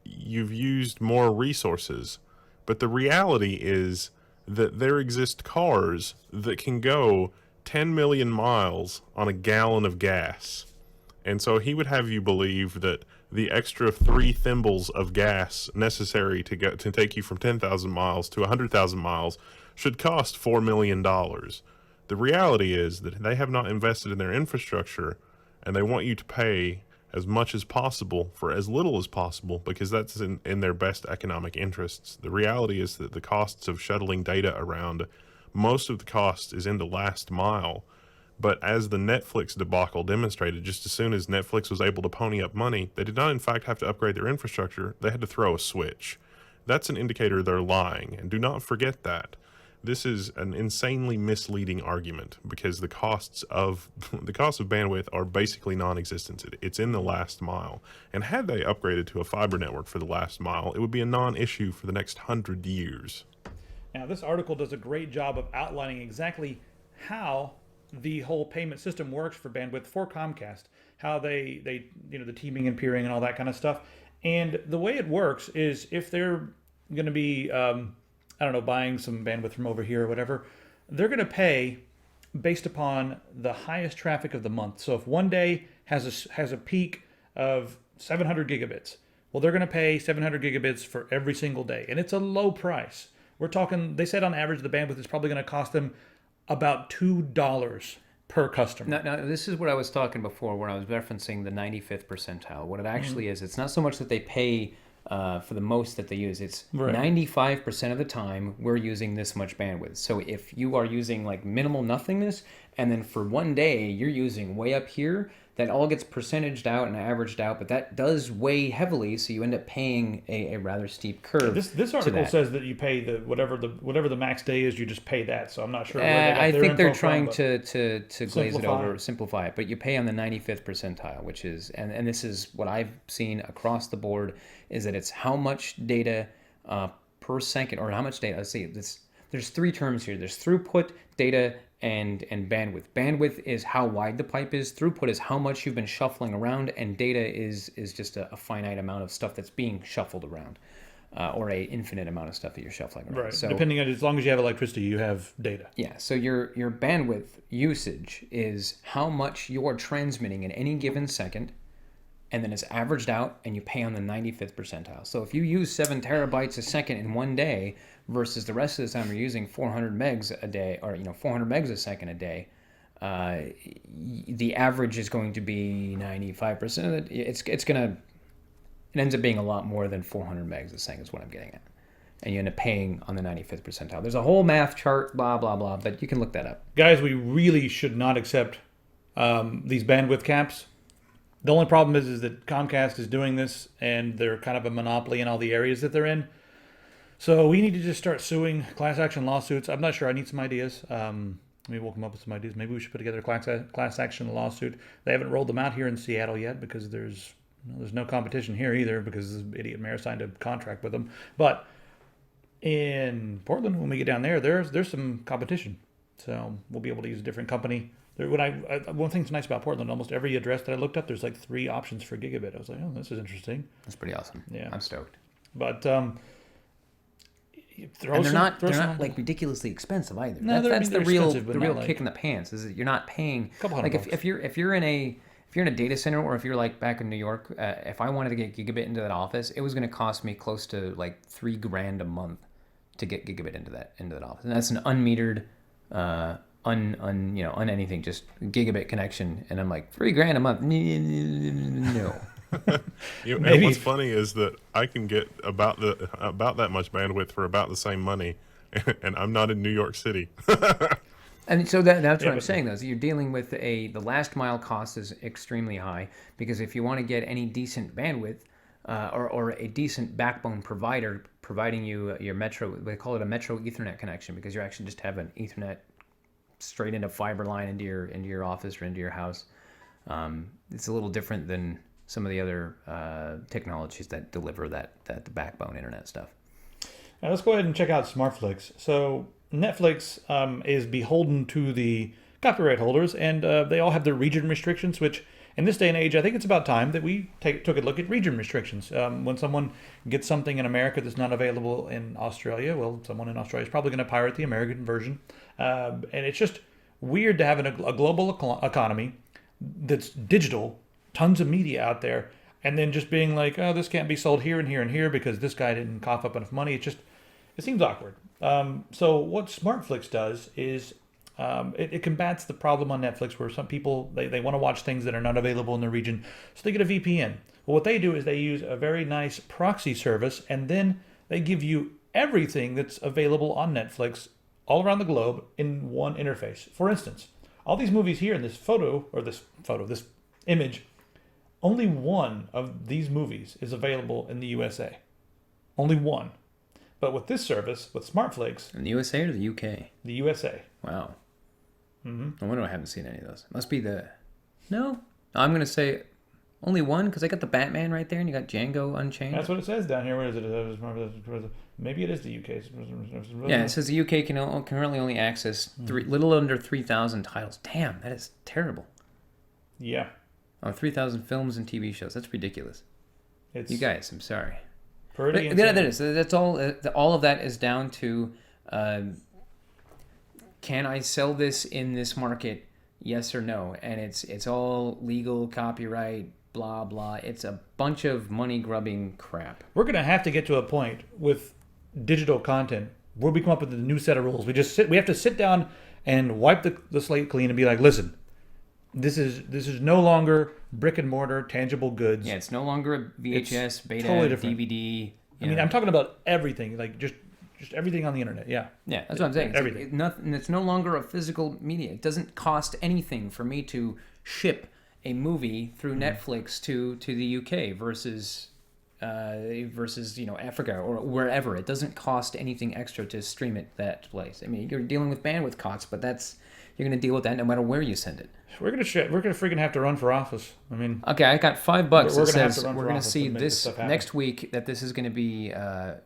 you've used more resources. But the reality is that there exist cars that can go 10 million miles on a gallon of gas. And so he would have you believe that the extra 3 thimbles of gas necessary to take you from 10,000 miles to 100,000 miles should cost $4 million. The reality is that they have not invested in their infrastructure, and they want you to pay as much as possible for as little as possible, because that's in their best economic interests. The reality is that the costs of shuttling data around, most of the cost is in the last mile. But as the Netflix debacle demonstrated, just as soon as Netflix was able to pony up money, they did not in fact have to upgrade their infrastructure. They had to throw a switch. That's an indicator they're lying, and do not forget that. This is an insanely misleading argument, because the costs of bandwidth are basically non-existent. It's in the last mile. And had they upgraded to a fiber network for the last mile, it would be a non-issue for the next 100 years. Now, this article does a great job of outlining exactly how the whole payment system works for bandwidth for Comcast, how they the teaming and peering and all that kind of stuff. And the way it works is, if they're going to be buying some bandwidth from over here or whatever, they're going to pay based upon the highest traffic of the month. So if one day has a peak of 700 gigabits, well, they're going to pay 700 gigabits for every single day, and it's a low price. We're talking, they said on average the bandwidth is probably going to cost them about $2 per customer. Now, this is what I was talking before, where I was referencing the 95th percentile. What it actually is, it's not so much that they pay for the most that they use. It's 95% of the time we're using this much bandwidth. So if you are using like minimal nothingness, and then for one day you're using way up here, that all gets percentaged out and averaged out, but that does weigh heavily, so you end up paying a rather steep curve. This article says that you pay whatever the max day is, you just pay that. So I'm not sure where I think they're trying to glaze it over, simplify it, but you pay on the 95th percentile, which is, and this is what I've seen across the board, is that it's how much data per second, or how much data. Let's see, there's 3 terms here. There's throughput, data, and bandwidth. Bandwidth is how wide the pipe is. Throughput is how much you've been shuffling around, and data is just a finite amount of stuff that's being shuffled around, or a infinite amount of stuff that you're shuffling around. Right. So, depending on, as long as you have electricity, you have data. Yeah. So your bandwidth usage is how much you're transmitting in any given second, and then it's averaged out, and you pay on the 95th percentile. So if you use 7 terabytes a second in one day versus the rest of the time you're using 400 megs a day, or 400 megs a second a day, the average is going to be 95% of it. It ends up being a lot more than 400 megs a second is what I'm getting at. And you end up paying on the 95th percentile. There's a whole math chart, blah, blah, blah, but you can look that up. Guys, we really should not accept these bandwidth caps. The only problem is that Comcast is doing this, and they're kind of a monopoly in all the areas that they're in. So we need to just start suing, class action lawsuits. I'm not sure. I need some ideas. Maybe we'll come up with some ideas. Maybe we should put together a class action lawsuit. They haven't rolled them out here in Seattle yet, because there's no competition here either, because this idiot mayor signed a contract with them. But in Portland, when we get down there, there's some competition. So we'll be able to use a different company. One thing that's nice about Portland, almost every address that I looked up, there's like 3 options for gigabit. I was like, oh, this is interesting. That's pretty awesome. Yeah, I'm stoked. But they're not like ridiculously expensive either. No, that's the real like, kick in the pants, is that you're not paying. Like if you're in a data center, or if you're like back in New York, if I wanted to get gigabit into that office, it was going to cost me close to like $3,000 a month to get gigabit into that office, and that's an unmetered, on anything, just gigabit connection, and I'm like, $3,000 a month, no. And what's funny is that I can get about that much bandwidth for about the same money, and I'm not in New York City. And so that's Yeah, what I'm but- saying, though. Is you're dealing with the last mile cost is extremely high because if you want to get any decent bandwidth or a decent backbone provider providing you your metro, they call it a metro Ethernet connection because you actually just have an Ethernet straight into fiber line into your office or into your house. It's a little different than some of the other technologies that deliver that backbone internet stuff. Now let's go ahead and check out Smartflix. So Netflix is beholden to the copyright holders, and they all have their region restrictions, which in this day and age, I think it's about time that we took a look at region restrictions. When someone gets something in America that's not available in Australia, well, someone in Australia is probably going to pirate the American version. And it's just weird to have a global economy that's digital, tons of media out there, and then just being like, oh, this can't be sold here and here and here because this guy didn't cough up enough money. It seems awkward. So what Smartflix does is it combats the problem on Netflix where some people, they want to watch things that are not available in the region, so they get a VPN. Well, what they do is they use a very nice proxy service, and then they give you everything that's available on Netflix all around the globe in one interface. For instance, all these movies here in this this image, only one of these movies is available in the USA. Only one. But with this service, with Smartflix, In the USA or the UK? the USA. Wow. No wonder I haven't seen any of those. Must be No? I'm going to say only one because I got the Batman right there and you got Django Unchained. That's what it says down here. Where is it? Maybe it is the UK. Yeah, it says the UK can currently only access little under 3,000 titles. Damn, that is terrible. Yeah. Oh, 3,000 films and TV shows. That's ridiculous. It's You guys, I'm sorry. pretty But that insane. is. That's all. All of that is down to, can I sell this in this market? Yes or no? And it's all legal, copyright, blah blah. It's a bunch of money grubbing crap. We're going to have to get to a point with digital content where we come up with a new set of rules. We have to sit down and wipe the slate clean and be like, listen, this is no longer brick and mortar tangible goods. Yeah, it's no longer a VHS, beta, totally different. DVD. I mean, I'm talking about everything, like just everything on the internet. Yeah. Yeah, that's what I'm saying. Everything. It's no longer a physical media. It doesn't cost anything for me to ship a movie through Netflix to the UK versus Africa or wherever. It doesn't cost anything extra to stream it that place. I mean, you're dealing with bandwidth costs, but you're going to deal with that no matter where you send it. We're gonna freaking have to run for office. I mean, Okay, I got $5 We're that gonna have says to run we're for going to office see to make this this stuff happen. next week that this is going to be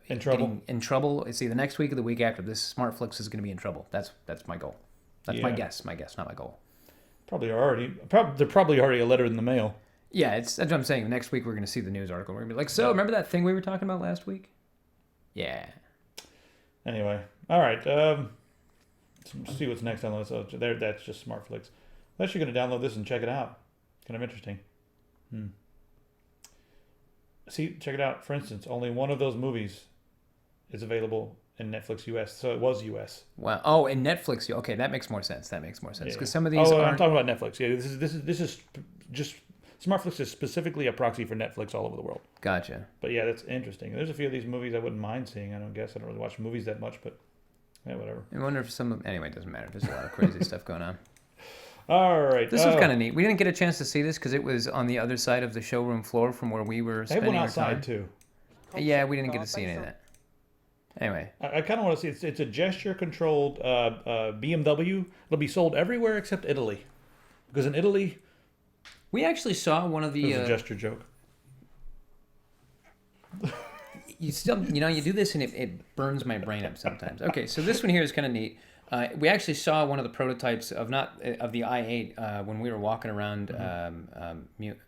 In trouble? getting in trouble. It's either next week or the week after. This Smartflix is going to be in trouble. That's my goal. That's my Yeah. guess. My guess, not my goal. they're probably already a letter in the mail. Yeah, that's what I'm saying. Next week we're going to see the news article. We're going to be like, so remember that thing we were talking about last week? Yeah. Anyway, all right. Let's see what's next on the list. So that's just Smartflix. Unless you're going to download this and check it out. Kind of interesting. See, check it out. For instance, only one of those movies is available in Netflix US. So it was US. Wow. Oh, and Netflix. Okay, that makes more sense. Because some of these I'm aren't. talking about Netflix. Yeah, this is just Smartflix is specifically a proxy for Netflix all over the world. Gotcha. But yeah, that's interesting. There's a few of these movies I wouldn't mind seeing. I don't really watch movies that much, but yeah, whatever. I wonder if anyway, it doesn't matter. There's a lot of crazy stuff going on. All right. This was kind of neat. We didn't get a chance to see this because it was on the other side of the showroom floor from where we were They have spending one our outside time. too. Yeah, we didn't get to see any of that. Anyway, I kind of want to see. It's a gesture-controlled BMW. It'll be sold everywhere except Italy, because in Italy, we actually saw one of it the. was a gesture joke. You still, you do this and it burns my brain up sometimes. Okay, so this one here is kind of neat. We actually saw one of the prototypes of the i8 when we were walking around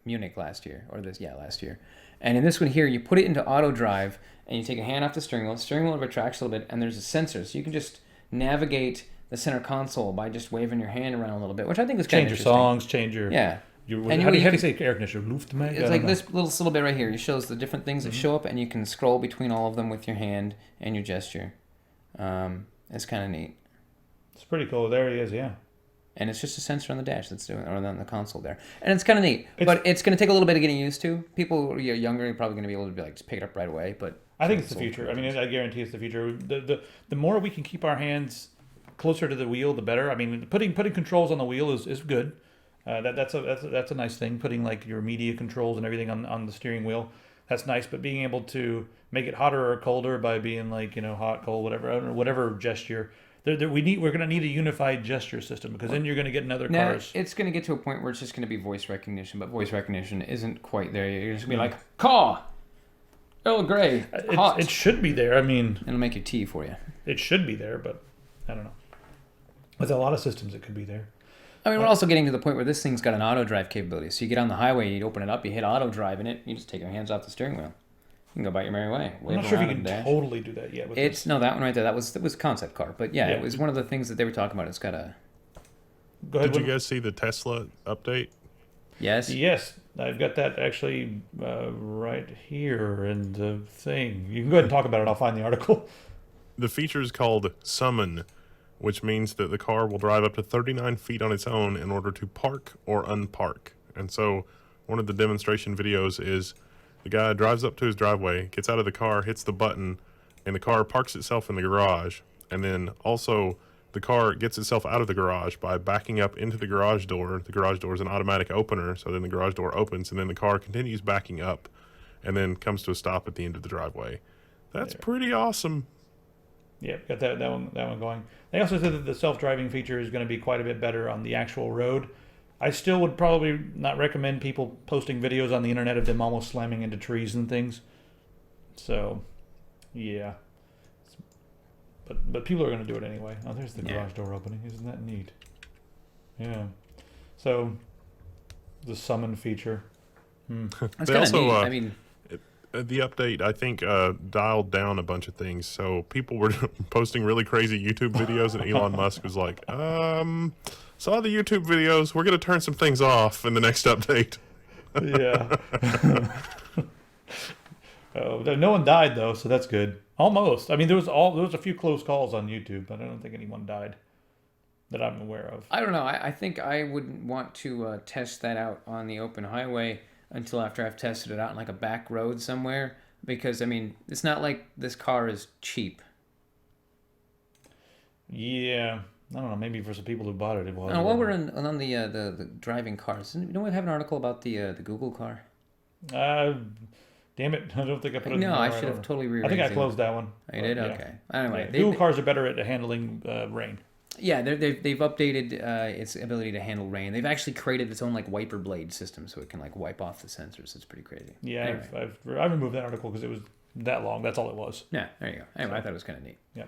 Munich last year, last year. And in this one here, you put it into auto drive and you take a hand off the steering wheel. The steering wheel retracts a little bit, and there's a sensor, so you can just navigate the center console by just waving your hand around a little bit, which I think is kind of Change your interesting. songs. Change your Yeah. How do you say air conditioner? Luftmag? It's like this little bit right here. It shows the different things that show up, and you can scroll between all of them with your hand and your gesture. It's kind of neat. It's pretty cool. There he is. Yeah. And it's just a sensor on the dash that's doing, or on the console there, and it's kind of neat. But it's going to take a little bit of getting used to. People who are younger are probably going to be able to just pick it up right away. But I think it's the future. I mean, I guarantee it's the future. The more we can keep our hands closer to the wheel, the better. I mean, putting controls on the wheel is good. That's a nice thing. Putting like your media controls and everything on the steering wheel, that's nice. But being able to make it hotter or colder by being like, hot, cold, whatever gesture. We're going to need a unified gesture system, because then you're going to get in other Now, cars. it's going to get to a point where it's just going to be voice recognition, but voice recognition isn't quite there. You're just going to be like, "Caw, Earl Grey, hot." It should be there. I mean, it'll make your tea for you. it should be there, but I don't know. With a lot of systems, it could be there. I mean, we're also getting to the point where this thing's got an auto drive capability. So you get on the highway, you open it up, you hit auto drive in it, you just take your hands off the steering wheel. You can go about your merry way. I'm not sure if you can totally do that yet. With this. No, that one right there. That was concept car, but yeah, Yeah. it was one of the things that they were talking about. It's got a Go ahead. Did you guys see the Tesla update? yes. Yes, I've got that actually right here in the thing. You can go ahead and talk about it. I'll find the article. The feature is called Summon, which means that the car will drive up to 39 feet on its own in order to park or unpark. And so one of the demonstration videos is the guy drives up to his driveway, gets out of the car, hits the button, and the car parks itself in the garage. And then also the car gets itself out of the garage by backing up into the garage door. The garage door is an automatic opener, so then the garage door opens, and then the car continues backing up and then comes to a stop at the end of the driveway. That's pretty awesome. Yeah, got that one going. They also said that the self-driving feature is going to be quite a bit better on the actual road. I still would probably not recommend people posting videos on the internet of them almost slamming into trees and things. So, yeah. But people are going to do it anyway. Oh, there's the garage door opening. Isn't that neat? Yeah. So, the summon feature. That's They kind of also, neat. I mean, The update, I think, dialed down a bunch of things. So people were posting really crazy YouTube videos, and Elon Musk was like, saw the YouTube videos. We're going to turn some things off in the next update. Yeah. No one died though, so that's good. Almost. I mean, there was a few close calls on YouTube, but I don't think anyone died that I'm aware of. I don't know. I think I wouldn't want to test that out on the open highway until after I've tested it out on like a back road somewhere, because I mean, it's not like this car is cheap. Yeah. I don't know. Maybe for some people who bought it, it was. While we're on the driving cars, you know, we have an article about the Google car. Damn it! I don't think I put it. No, I should have totally I rearranged. think I closed that one. Oh, you did? Yeah. Okay. Anyway, Yeah. Google cars are better at handling rain. Yeah, they've updated its ability to handle rain. They've actually created its own like wiper blade system, so it can like wipe off the sensors. It's pretty crazy. Yeah, Anyway. I removed that article because it was that long. That's all it was. Yeah, there you go. Anyway, I thought it was kind of neat. Yeah.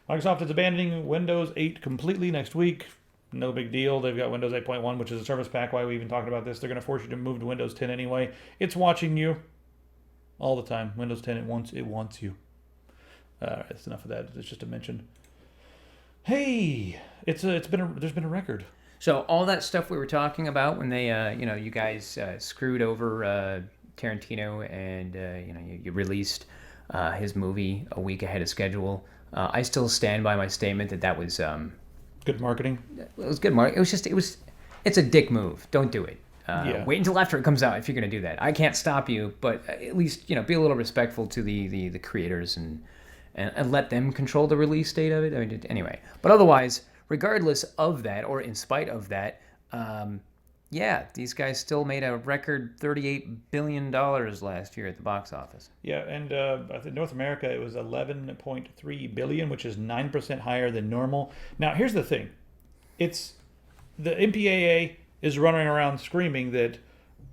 Microsoft is abandoning Windows 8 completely next week. No big deal. They've got Windows 8.1, which is a service pack. Why we even talking about this? They're going to force you to move to Windows 10 anyway. It's watching you all the time. Windows 10, it wants you. That's enough of that. It's just a mention. Hey, there's been a record. So all that stuff we were talking about when they, you guys screwed over Tarantino and you released his movie a week ahead of schedule. I still stand by my statement that was Good marketing. it was good marketing. It's a dick move. Don't do it. Yeah. Wait until after it comes out if you're going to do that. I can't stop you, but at least be a little respectful to the creators and let them control the release date of it. I mean, anyway, but otherwise, regardless of that or in spite of that, these guys still made a record $38 billion last year at the box office. Yeah, and I think North America, it was 11.3 billion, which is 9% higher than normal. Now, here's the thing. It's the MPAA is running around screaming that,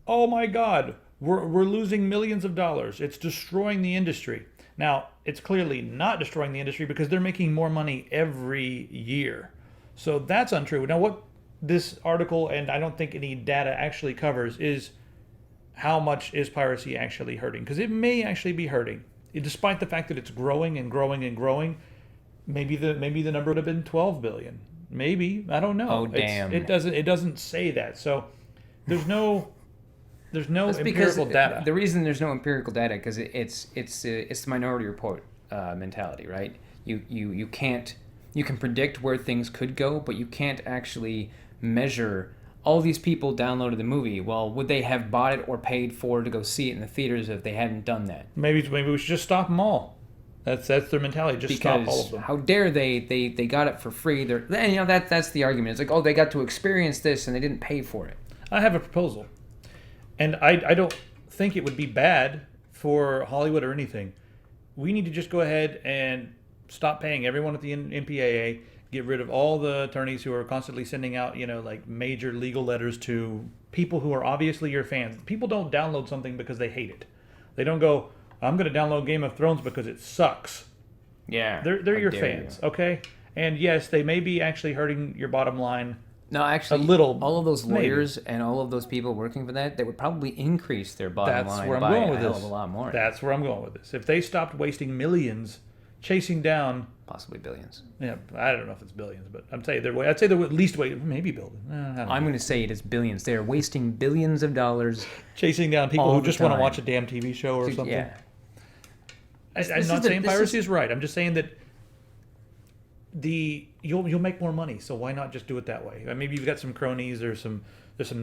oh my God, we're losing millions of dollars. It's destroying the industry. Now, it's clearly not destroying the industry because they're making more money every year. So that's untrue. Now, what this article, and I don't think any data actually covers, is how much is piracy actually hurting? Because it may actually be hurting, despite the fact that it's growing and growing and growing. Maybe the number would have been 12 billion. Maybe, I don't know. Oh damn! It doesn't say that. So there's no empirical data. The reason there's no empirical data because it's the Minority Report mentality, right? You can predict where things could go, but you can't actually measure. All these people downloaded the movie. Well, would they have bought it or paid for to go see it in the theaters if they hadn't done that? Maybe we should just stop them all. That's their mentality. Just stop all of Because them. how dare they got it for free? And that's the argument. It's like, oh, they got to experience this and they didn't pay for it. I have a proposal, and I don't think it would be bad for Hollywood or anything. We need to just go ahead and stop paying everyone at the MPAA. Get rid of all the attorneys who are constantly sending out, like major legal letters to people who are obviously your fans. People don't download something because they hate it. They don't go, I'm going to download Game of Thrones because it sucks. Yeah. They're your fans, okay? And yes, they may be actually hurting your bottom line. No, actually, a little, all of those maybe. lawyers and all of those people working for that, they would probably increase their bottom That's line where I'm by going a with hell this. of a lot more. That's where I'm going with this. If they stopped wasting millions chasing down, Possibly billions. yeah, I don't know if it's billions, but I'd say they're at least maybe billions. I'm going to say it is billions. They're wasting billions of dollars. Chasing down people all who the just want to time. watch a damn TV show or something. Yeah. I'm This not is the- saying this piracy is- is right. I'm just saying that you'll make more money. So why not just do it that way? Maybe you've got some cronies. There's some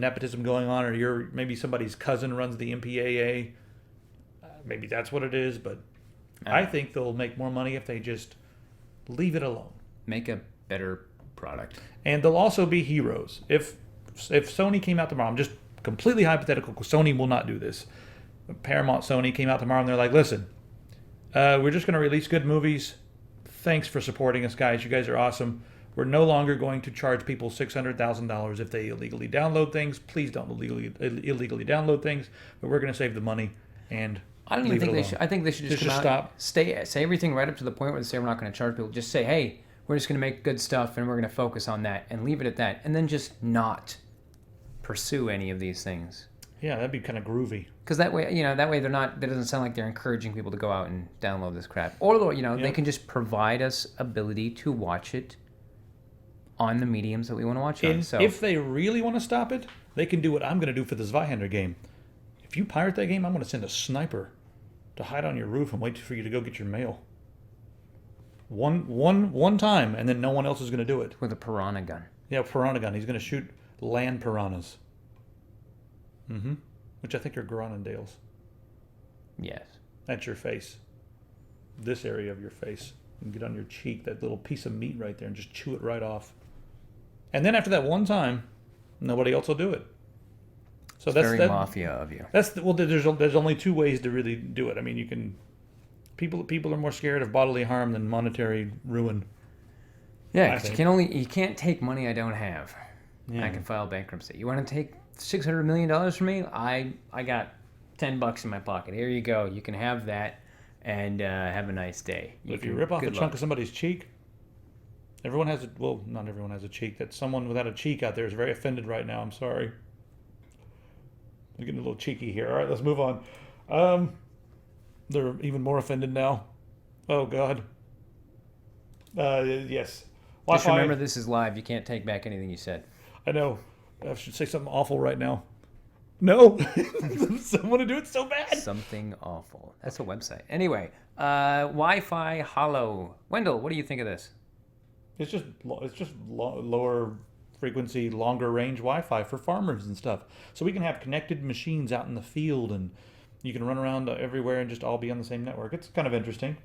nepotism going on, or maybe somebody's cousin runs the MPAA. Maybe that's what it is. But I think they'll make more money if they just leave it alone. Make a better product. And they'll also be heroes. If Sony came out tomorrow, I'm just completely hypothetical because Sony will not do this. Paramount, Sony came out tomorrow and they're like, listen, we're just going to release good movies. Thanks for supporting us, guys. You guys are awesome. We're no longer going to charge people $600,000 if they illegally download things. Please don't illegally download things. But we're going to save the money and I don't even leave it think they alone. should. I think they should just Just come out, stop. say everything right up to the point where they say we're not going to charge people. Just say, hey, we're just going to make good stuff and we're going to focus on that and leave it at that, and then just not pursue any of these things. Yeah, that'd be kind of groovy. Because that way, they're not. That doesn't sound like they're encouraging people to go out and download this crap. Or they Yeah. can just provide us ability to watch it on the mediums that we want to watch it on. And So if they really want to stop it, they can do what I'm going to do for the Zweihander game. If you pirate that game, I'm going to send a sniper to hide on your roof and wait for you to go get your mail. One time, and then no one else is going to do it. with a piranha gun. Yeah, piranha gun. He's going to shoot land piranhas. Which I think are Groenlandales. Yes. That's your face. This area of your face. And get on your cheek, that little piece of meat right there, and just chew it right off. And then after that one time, nobody else will do it. So that's Very that, mafia of you. There's only two ways to really do it. I mean, you can. People are more scared of bodily harm than monetary ruin. Yeah, I 'cause think. you can't take money I don't have. Yeah. I can file bankruptcy. You want to take $600 million from me? I got $10 in my pocket. Here you go. You can have that, and have a nice day. If you rip off a good chunk luck. of somebody's cheek, everyone has a well, not everyone has a cheek. That someone without a cheek out there is very offended right now. I'm sorry. I'm getting a little cheeky here. All right, let's move on. They're even more offended now. Oh God. Yes. Just Wi-Fi. remember, this is live. You can't take back anything you said. I know. I should say something awful right now. No. Someone to do it so bad. Something awful. That's a website. Anyway, Wi-Fi HaLow. Wendell, what do you think of this? It's just lower frequency, longer range Wi-Fi for farmers and stuff. So we can have connected machines out in the field, and you can run around everywhere and just all be on the same network. It's kind of interesting.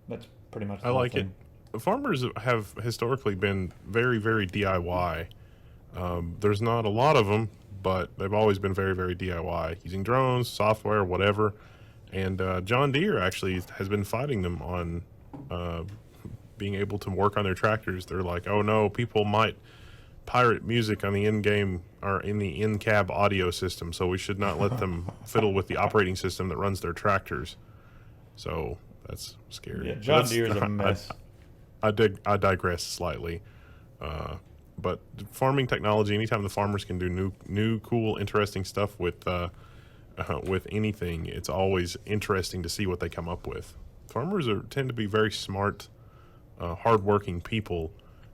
That's pretty much the I whole like it. thing. Farmers have historically been very, very DIY. There's not a lot of them, but they've always been very, very DIY, using drones, software, whatever. And John Deere actually has been fighting them on being able to work on their tractors. They're like, oh no, people might pirate music on the in-game or in the in-cab audio system, so we should not let them fiddle with the operating system that runs their tractors. So that's scary. Yeah, John That's- Deere's a mess. I digress slightly, but farming technology. Anytime the farmers can do new, cool, interesting stuff with anything, it's always interesting to see what they come up with. Farmers tend to be very smart, hardworking people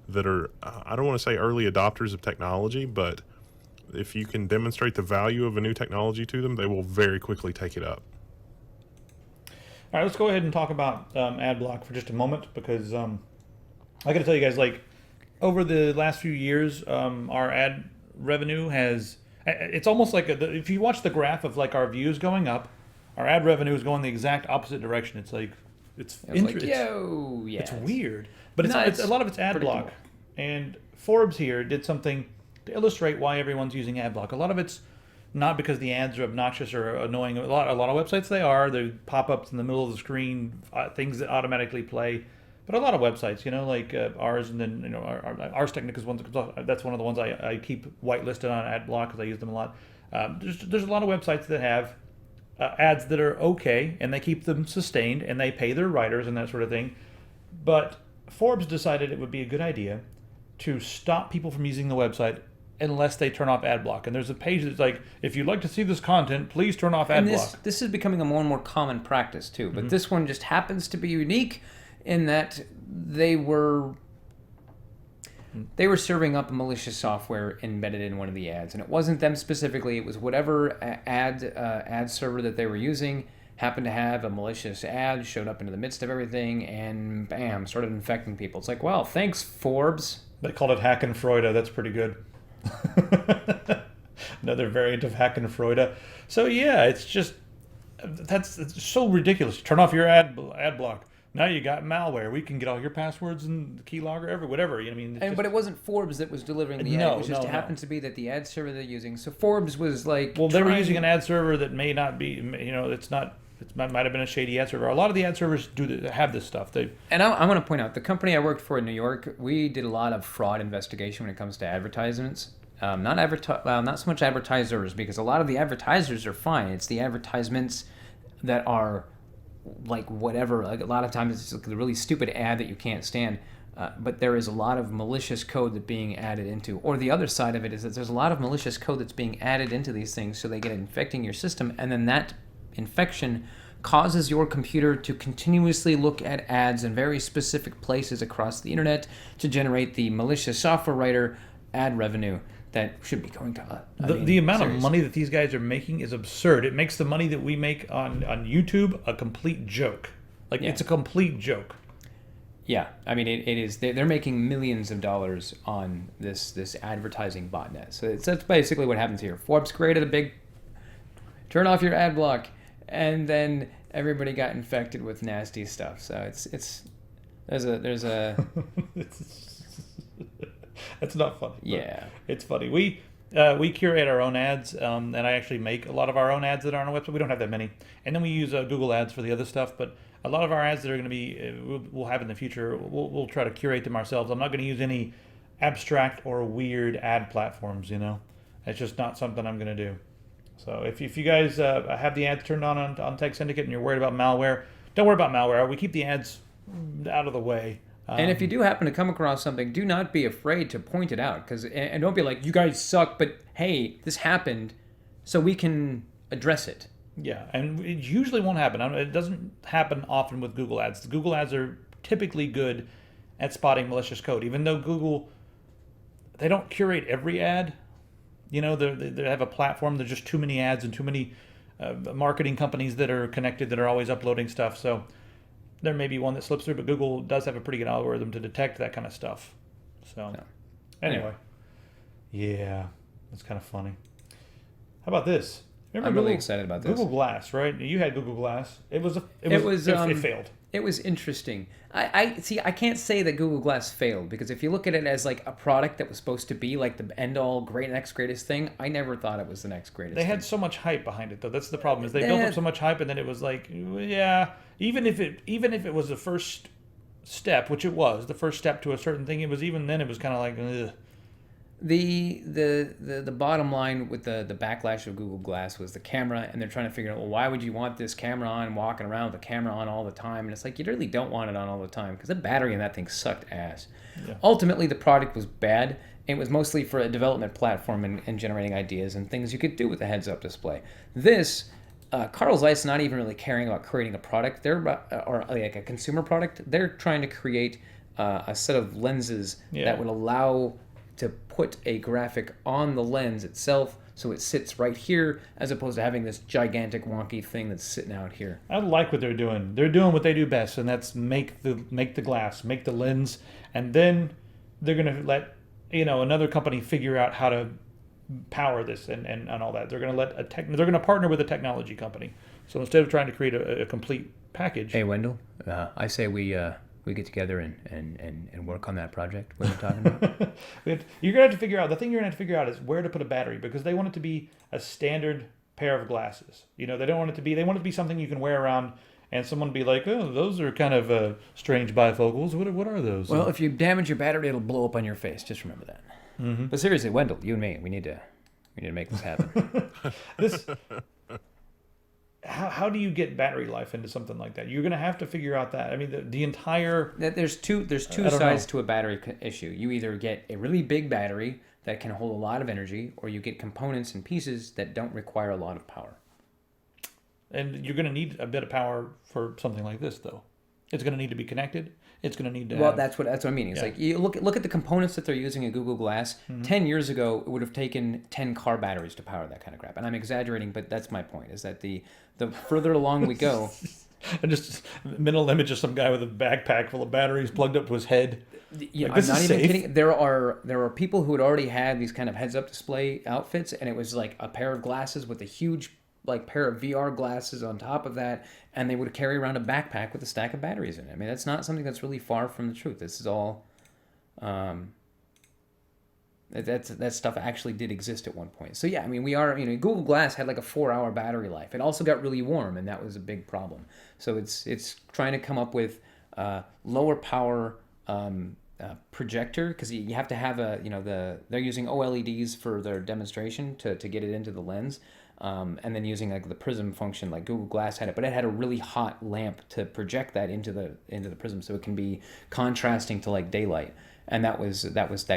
that are. I don't want to say early adopters of technology, but if you can demonstrate the value of a new technology to them, they will very quickly take it up. All right, let's go ahead and talk about ad block for just a moment, because I got to tell you guys, like, over the last few years, our ad revenue has, it's almost like, if you watch the graph of like our views going up, our ad revenue is going the exact opposite direction. It's like, it's It was like, yo, yeah. it's weird, but No, it's a lot of it's ad block. predictable. And Forbes here did something to illustrate why everyone's using ad block. A lot of it's not because the ads are obnoxious or annoying. A lot of websites they pop ups in the middle of the screen, things that automatically play. But a lot of websites, like ours, and then Ars Technica is one that's one of the ones I keep whitelisted on ad block because I use them a lot. There's a lot of websites that have ads that are okay, and they keep them sustained, and they pay their writers and that sort of thing. But Forbes decided it would be a good idea to stop people from using the website unless they turn off ad block. And there's a page that's like, if you'd like to see this content, please turn off ad block. This is becoming a more and more common practice too. But this one just happens to be unique in that they were serving up malicious software embedded in one of the ads, and it wasn't them specifically. It was whatever ad server that they were using happened to have a malicious ad, showed up into the midst of everything, and bam, started infecting people. It's like, wow, thanks, Forbes. They called it Hackenfreude. That's pretty good. Another variant of Hackenfreude. So yeah, it's so ridiculous. Turn off your ad block. Now you got malware. We can get all your passwords and keylogger, whatever. But it wasn't Forbes that was delivering the ad. It just happened to be that the ad server they're using. So Forbes was like, well, they were using an ad server that may not be. It's not. It might have been a shady ad server. A lot of the ad servers have this stuff. And I want to point out, the company I worked for in New York, we did a lot of fraud investigation when it comes to advertisements. Not so much advertisers, because a lot of the advertisers are fine. It's the advertisements that are like whatever. Like a lot of times it's like a really stupid ad that you can't stand. But there is a lot of malicious code that's being added into. Or the other side of it is that there's a lot of malicious code that's being added into these things, so they get infecting your system, and then that infection causes your computer to continuously look at ads in very specific places across the internet to generate the malicious software writer ad revenue that should be going to us. The amount of money that these guys are making is absurd. It makes the money that we make on YouTube a complete joke. It's a complete joke. Yeah, I mean, it is. They're making millions of dollars on this advertising botnet. So that's basically what happens here. Forbes created a big turn off your ad block, and then everybody got infected with nasty stuff. So there's a That's not funny. Yeah, it's funny. We curate our own ads, and I actually make a lot of our own ads that are on our website. We don't have that many, and then we use Google Ads for the other stuff. But a lot of our ads that are going to be we'll have in the future, we'll try to curate them ourselves. I'm not going to use any abstract or weird ad platforms. It's just not something I'm going to do. So if you guys have the ads turned on Tech Syndicate and you're worried about malware, don't worry about malware. We keep the ads out of the way. And if you do happen to come across something, do not be afraid to point it out, and don't be like, you guys suck, but hey, this happened, so we can address it. Yeah, and it usually won't happen. It doesn't happen often with Google Ads. The Google Ads are typically good at spotting malicious code, even though Google, they don't curate every ad. They have a platform. There's just too many ads and too many marketing companies that are connected that are always uploading stuff. So there may be one that slips through, but Google does have a pretty good algorithm to detect that kind of stuff. So anyway, yeah, that's kind of funny. How about this? I'm really excited about this. Google Glass, right? You had Google Glass. It failed. It was interesting. I see. I can't say that Google Glass failed, because if you look at it as like a product that was supposed to be like the end all next greatest thing, I never thought it was the next greatest. They had so much hype behind it, though. That's the problem. Is they built up so much hype, and then it was like, yeah. Even if it was the first step, which it was, the first step to a certain thing, it was kind of like, ugh. The bottom line with the backlash of Google Glass was the camera, and they're trying to figure out, well, why would you want this camera on, walking around with the camera on all the time? And it's like, you really don't want it on all the time, because the battery in that thing sucked ass. Yeah. Ultimately, the product was bad. It was mostly for a development platform and generating ideas and things you could do with a heads-up display. This, Carl Zeiss not even really caring about creating a product, or like a consumer product. They're trying to create a set of lenses that would allow to put a graphic on the lens itself, so it sits right here, as opposed to having this gigantic wonky thing that's sitting out here. I like what they're doing. They're doing what they do best, and that's make the glass, make the lens, and then they're gonna let another company figure out how to power this and all that. They're gonna partner with a technology company. So instead of trying to create a complete package. Hey Wendell, I say we get together and work on that project. What are you talking about? You're gonna have to figure out. The thing you're gonna have to figure out is where to put a battery, because they want it to be a standard pair of glasses. You know, they don't want it to be. They want it to be something you can wear around, and someone be like, "Oh, those are kind of strange bifocals. What are those?" Well, if you damage your battery, it'll blow up on your face. Just remember that. Mm-hmm. But seriously, Wendell, you and me, we need to make this happen. How do you get battery life into something like that? You're going to have to figure out that. I mean, the entire... There's two sides to a battery issue. You either get a really big battery that can hold a lot of energy, or you get components and pieces that don't require a lot of power. And you're going to need a bit of power for something like this, though. It's going to need to be connected. It's going to need to Well, that's what I mean. It's like, you look at the components that they're using in Google Glass. 10 years ago, it would have taken 10 car batteries to power that kind of crap. And I'm exaggerating, but that's my point, is that the further along we go... And just mental image of some guy with a backpack full of batteries plugged up to his head. I'm not even kidding. There are people who had already had these kind of heads-up display outfits, and it was like a pair of glasses with a huge pair of VR glasses on top of that, and they would carry around a backpack with a stack of batteries in it. I mean, that's not something that's really far from the truth. This is all... that stuff actually did exist at one point. So yeah, I mean, Google Glass had like a 4-hour battery life. It also got really warm, and that was a big problem. So it's trying to come up with lower power projector, because you have to have they're using OLEDs for their demonstration to get it into the lens, and then using like the prism function like Google Glass had it, but it had a really hot lamp to project that into the prism, so it can be contrasting to like daylight. And that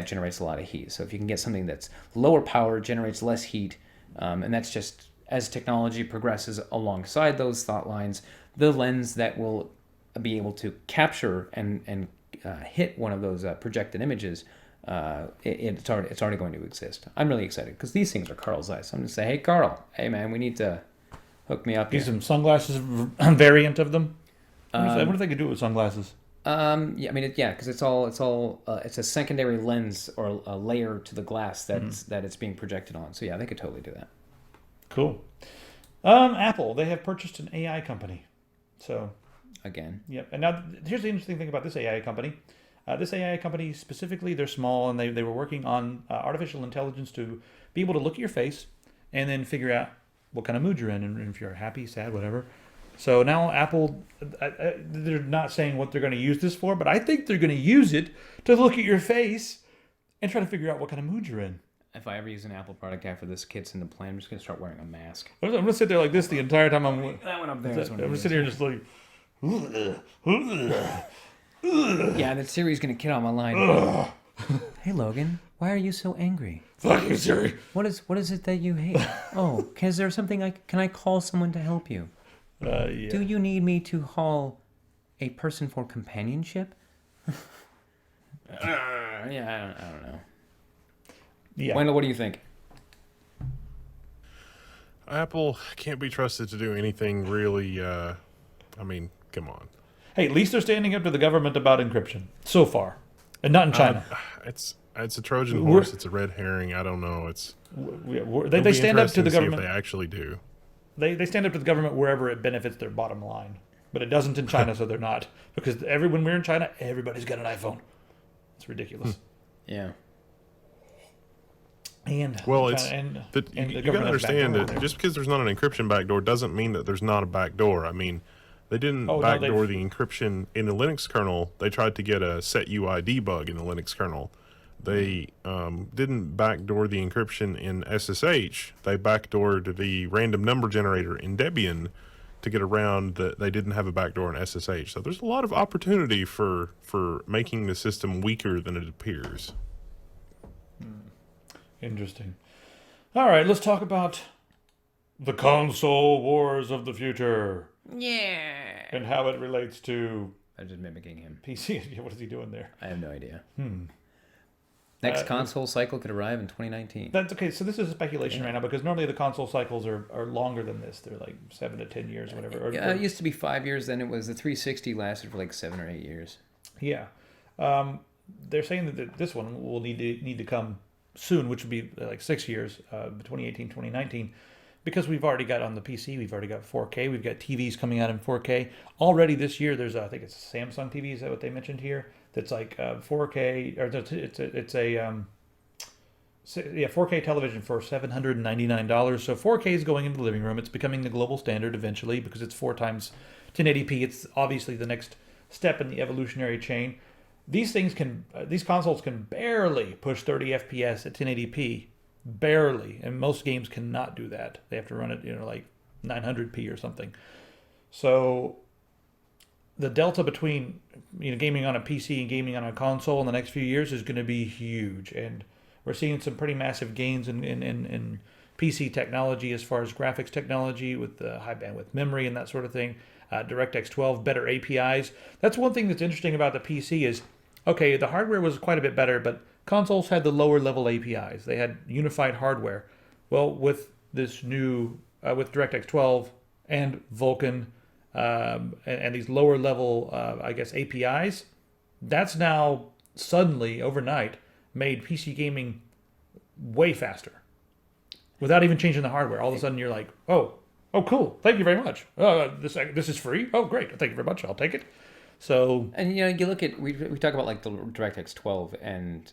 generates a lot of heat. So if you can get something that's lower power, generates less heat, and that's just as technology progresses alongside those thought lines, the lens that will be able to capture and hit one of those projected images, it's already going to exist. I'm really excited because these things are Carl's Zeiss. I'm going to say, hey Carl, hey man, we need to hook me up here. Use some sunglasses variant of them. I wonder if they could do it with sunglasses. Yeah, I mean, because it's a secondary lens or a layer to the glass that it's being projected on. So yeah, they could totally do that. Cool. Apple, they have purchased an AI company. So again, yep. And now here's the interesting thing about this AI company. This AI company specifically, they're small, and they were working on artificial intelligence to be able to look at your face and then figure out what kind of mood you're in, and if you're happy, sad, whatever. So now Apple, they're not saying what they're going to use this for, but I think they're going to use it to look at your face and try to figure out what kind of mood you're in. If I ever use an Apple product after this kit's in the plan, I'm just going to start wearing a mask. I'm going to sit there like this the entire time I'm... That one up there is I'm going to sit here just like... Yeah, that Siri's going to get on my line. Hey, Logan, why are you so angry? Fuck you, Siri. What is it that you hate? Oh, is there something can I call someone to help you? Yeah. Do you need me to haul a person for companionship? I don't know. Yeah. Wendell, what do you think? Apple can't be trusted to do anything really. I mean, come on. Hey, at least they're standing up to the government about encryption so far, and not in China. It's a Trojan horse. It's a red herring. I don't know. They stand up to the government. See if they actually do. They stand up to the government wherever it benefits their bottom line, but it doesn't in China, so they're not, because when we're in China, everybody's got an iPhone. It's ridiculous. Yeah. And well, you got to understand that just because there's not an encryption backdoor doesn't mean that there's not a backdoor. I mean, they didn't backdoor the encryption in the Linux kernel. They tried to get a set UID bug in the Linux kernel. They didn't backdoor the encryption in SSH. They backdoored the random number generator in Debian to get around that they didn't have a backdoor in SSH. So there's a lot of opportunity for making the system weaker than it appears. Interesting. All right, let's talk about the console wars of the future. Yeah. And how it relates to... I'm just mimicking him. PC. What is he doing there? I have no idea. Next console cycle could arrive in 2019. That's okay. So this is a speculation right now, because normally the console cycles are longer than this. They're like 7 to 10 years or whatever. It used to be 5 years. Then it was the 360 lasted for like 7 or 8 years. Yeah. They're saying that this one will need to come soon, which would be like 6 years, 2018, 2019. because we've already got on the PC, we've already got 4K, we've got TVs coming out in 4K. Already this year, there's I think it's a Samsung TV, is that what they mentioned here? That's like 4K, or it's a 4K television for $799. So 4K is going into the living room. It's becoming the global standard eventually because it's 4 times 1080p. It's obviously the next step in the evolutionary chain. These consoles can barely push 30 FPS at 1080p, barely, and most games cannot do that. They have to run it, like 900p or something. So the delta between gaming on a PC and gaming on a console in the next few years is going to be huge, and we're seeing some pretty massive gains in PC technology as far as graphics technology with the high bandwidth memory and that sort of thing. DirectX 12, better APIs. That's one thing that's interesting about the PC is, okay, the hardware was quite a bit better, but consoles had the lower level APIs. They had unified hardware. Well, with this new, with DirectX 12 and Vulkan and these lower level, APIs, that's now suddenly, overnight, made PC gaming way faster without even changing the hardware. All of a sudden you're like, oh, cool. Thank you very much. This is free. Oh, great. Thank you very much. I'll take it. So, and you look at we talk about like the DirectX 12, and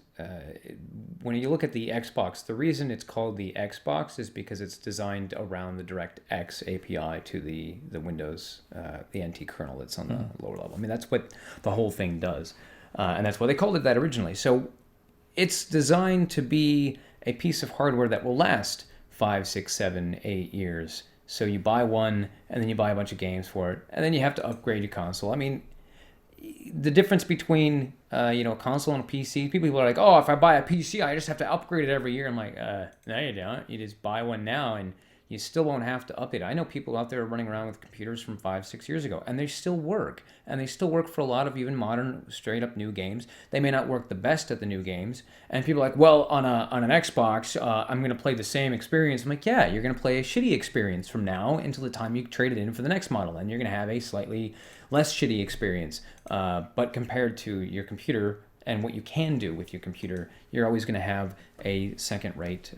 when you look at the Xbox, the reason it's called the Xbox is because it's designed around the DirectX API to the Windows the NT kernel that's on the lower level. I mean, that's what the whole thing does, and that's why they called it that originally. So it's designed to be a piece of hardware that will last 5, 6, 7, 8 years. So you buy one, and then you buy a bunch of games for it, and then you have to upgrade your console. I mean, the difference between a console and a PC, people are like, oh, if I buy a PC, I just have to upgrade it every year. I'm like, no, you don't. You just buy one now, and you still won't have to update it. I know people out there running around with computers from 5, 6 years ago, and they still work. And they still work for a lot of even modern, straight-up new games. They may not work the best at the new games. And people are like, well, on an Xbox, I'm going to play the same experience. I'm like, yeah, you're going to play a shitty experience from now until the time you trade it in for the next model. And you're going to have a slightly less shitty experience. But compared to your computer and what you can do with your computer, you're always going to have a second-rate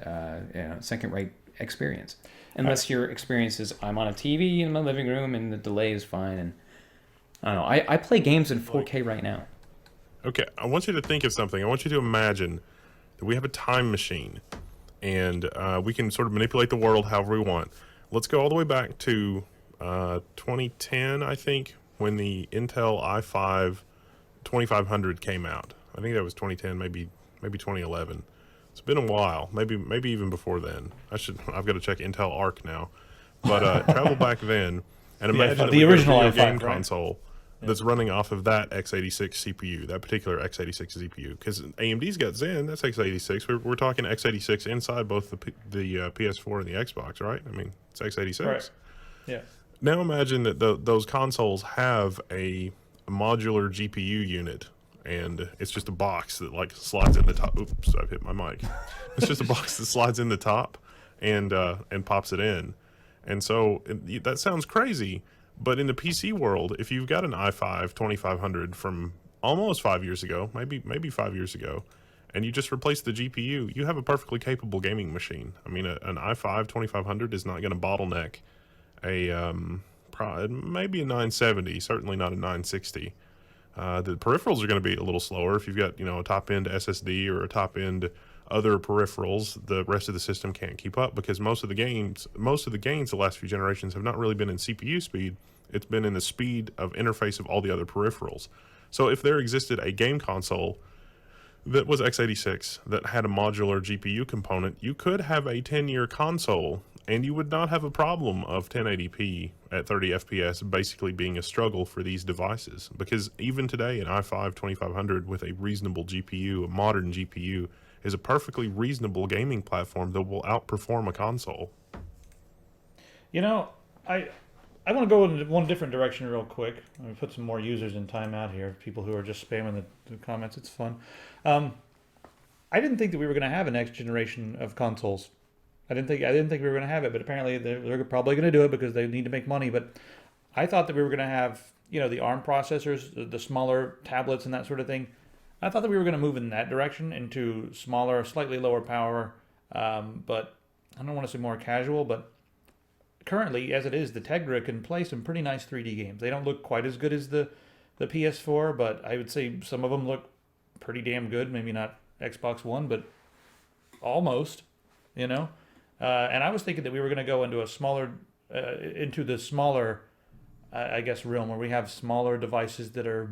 experience. Unless your experience is, I'm on a TV in my living room and the delay is fine. And I don't know. I play games in 4K right now. Okay, I want you to think of something. I want you to imagine that we have a time machine, and we can sort of manipulate the world however we want. Let's go all the way back to 2010, I think, when the Intel i5 2500 came out. I think that was 2010, maybe 2011. It's been a while, maybe even before then. I've got to check Intel Arc now, but travel back then and imagine the original a game i5, right? console that's running off of that x86 CPU, that particular x86 CPU. Because AMD's got Zen, that's x86. We're talking x86 inside both the PS4 and the Xbox, right? I mean, it's x86. Right. Yeah. Now imagine that those consoles have a modular GPU unit, and it's just a box that like slides in the top. Oops, I've hit my mic. It's just a box that slides in the top and pops it in. And so that sounds crazy, but in the PC world, if you've got an i5 2500 from almost 5 years ago, maybe 5 years ago, and you just replace the GPU, you have a perfectly capable gaming machine. I mean, an i5 2500 is not going to bottleneck maybe a 970, certainly not a 960. The peripherals are going to be a little slower. If you've got, a top-end SSD or a top-end other peripherals, the rest of the system can't keep up because most of the gains the last few generations have not really been in CPU speed. It's been in the speed of interface of all the other peripherals. So if there existed a game console that was x86 that had a modular GPU component, you could have a 10-year console and you would not have a problem of 1080p at 30 FPS basically being a struggle for these devices. Because even today, an i5 2500 with a reasonable GPU, a modern GPU, is a perfectly reasonable gaming platform that will outperform a console. I want to go in one different direction real quick. Let me put some more users in timeout here. People who are just spamming the comments. It's fun. I didn't think that we were going to have a next generation of consoles. I didn't think we were going to have it, but apparently they're probably going to do it because they need to make money. But I thought that we were going to have, the ARM processors, the smaller tablets and that sort of thing. I thought that we were going to move in that direction into smaller, slightly lower power, but I don't want to say more casual, but currently, as it is, the Tegra can play some pretty nice 3D games. They don't look quite as good as the PS4, but I would say some of them look pretty damn good. Maybe not Xbox One, but almost, you know. And I was thinking that we were going to go into into the smaller, I guess, realm where we have smaller devices that are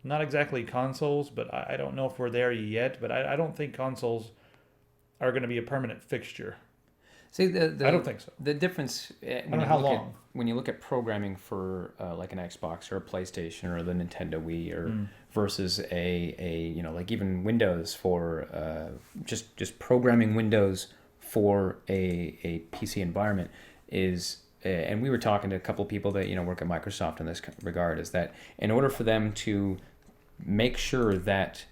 not exactly consoles, but I don't know if we're there yet. But I don't think consoles are going to be a permanent fixture. See, I don't think so. The difference when you look at programming for like an Xbox or a PlayStation or the Nintendo Wii or versus a like even Windows for just programming Windows for a PC environment is, and we were talking to a couple of people that work at Microsoft in this regard, is that in order for them to make sure that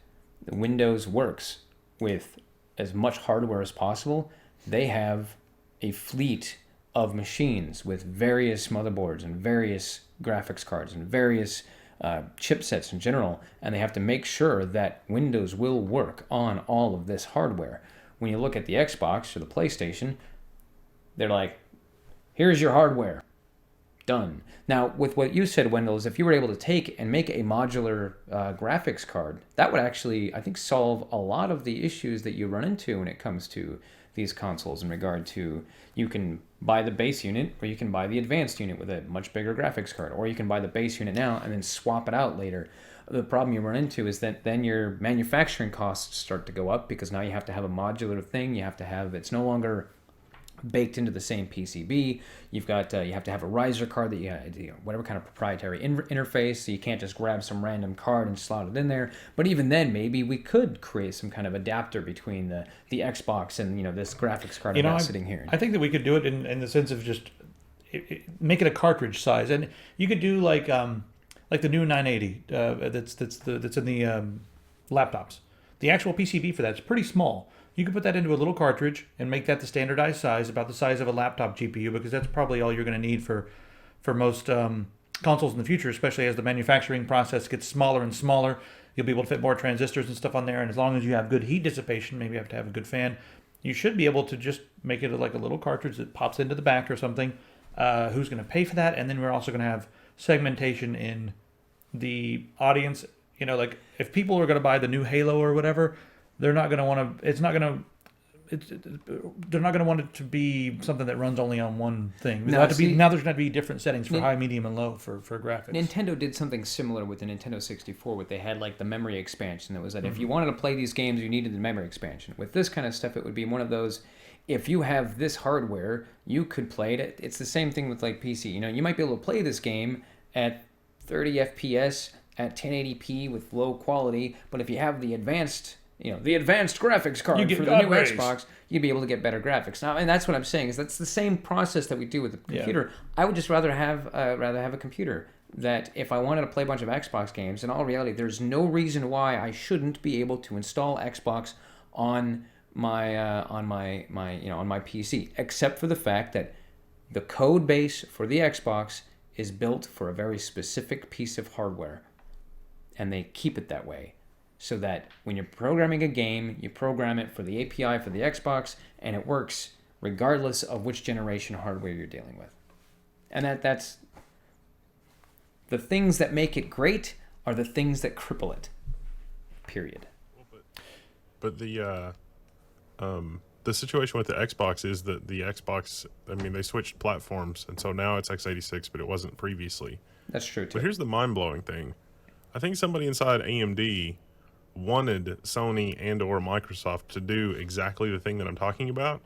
Windows works with as much hardware as possible, they have a fleet of machines with various motherboards and various graphics cards and various chipsets in general, and they have to make sure that Windows will work on all of this hardware. When you look at the Xbox or the PlayStation, they're like, here's your hardware. Done. Now, with what you said, Wendell, is if you were able to take and make a modular graphics card, that would actually, I think, solve a lot of the issues that you run into when it comes to these consoles in regard to you can buy the base unit or you can buy the advanced unit with a much bigger graphics card, or you can buy the base unit now and then swap it out later. The problem you run into is that then your manufacturing costs start to go up because now you have to have a modular thing. You have to have, it's no longer baked into the same PCB. You've got you have to have a riser card that whatever kind of proprietary interface, so you can't just grab some random card and slot it in there. But even then, maybe we could create some kind of adapter between the Xbox and this graphics card sitting here. I think that we could do it in the sense of just make it a cartridge size, and you could do like the new 980 that's in the laptops. The actual PCB for that's pretty small. You can put that into a little cartridge and make that the standardized size, about the size of a laptop GPU, because that's probably all you're going to need for most consoles in the future, especially as the manufacturing process gets smaller and smaller. You'll be able to fit more transistors and stuff on there, and as long as you have good heat dissipation, maybe you have to have a good fan, you should be able to just make it like a little cartridge that pops into the back or something. Who's going to pay for that? And then we're also going to have segmentation in the audience. Like if people are going to buy the new HaLow or whatever, they're not going to want to. They're not going to want it to be something that runs only on one thing. Now there's going to be different settings for high, medium, and low for graphics. Nintendo did something similar with the Nintendo 64, where they had like the memory expansion. That was that if you wanted to play these games, you needed the memory expansion. With this kind of stuff, it would be one of those. If you have this hardware, you could play it. It's the same thing with like PC. You might be able to play this game at 30 FPS at 1080p with low quality, but if you have the advanced graphics card for the new Xbox, you'd be able to get better graphics. Now, and that's what I'm saying, is that's the same process that we do with the computer. Yeah. I would just rather have a computer that if I wanted to play a bunch of Xbox games, in all reality, there's no reason why I shouldn't be able to install Xbox on my PC, except for the fact that the code base for the Xbox is built for a very specific piece of hardware, and they keep it that way. So that when you're programming a game, you program it for the API for the Xbox, and it works regardless of which generation hardware you're dealing with. And that's the things that make it great are the things that cripple it. Period. But the situation with the Xbox is that the Xbox, they switched platforms, and so now it's x86, but it wasn't previously. That's true too. But here's the mind-blowing thing. I think somebody inside AMD wanted Sony and or Microsoft to do exactly the thing that I'm talking about,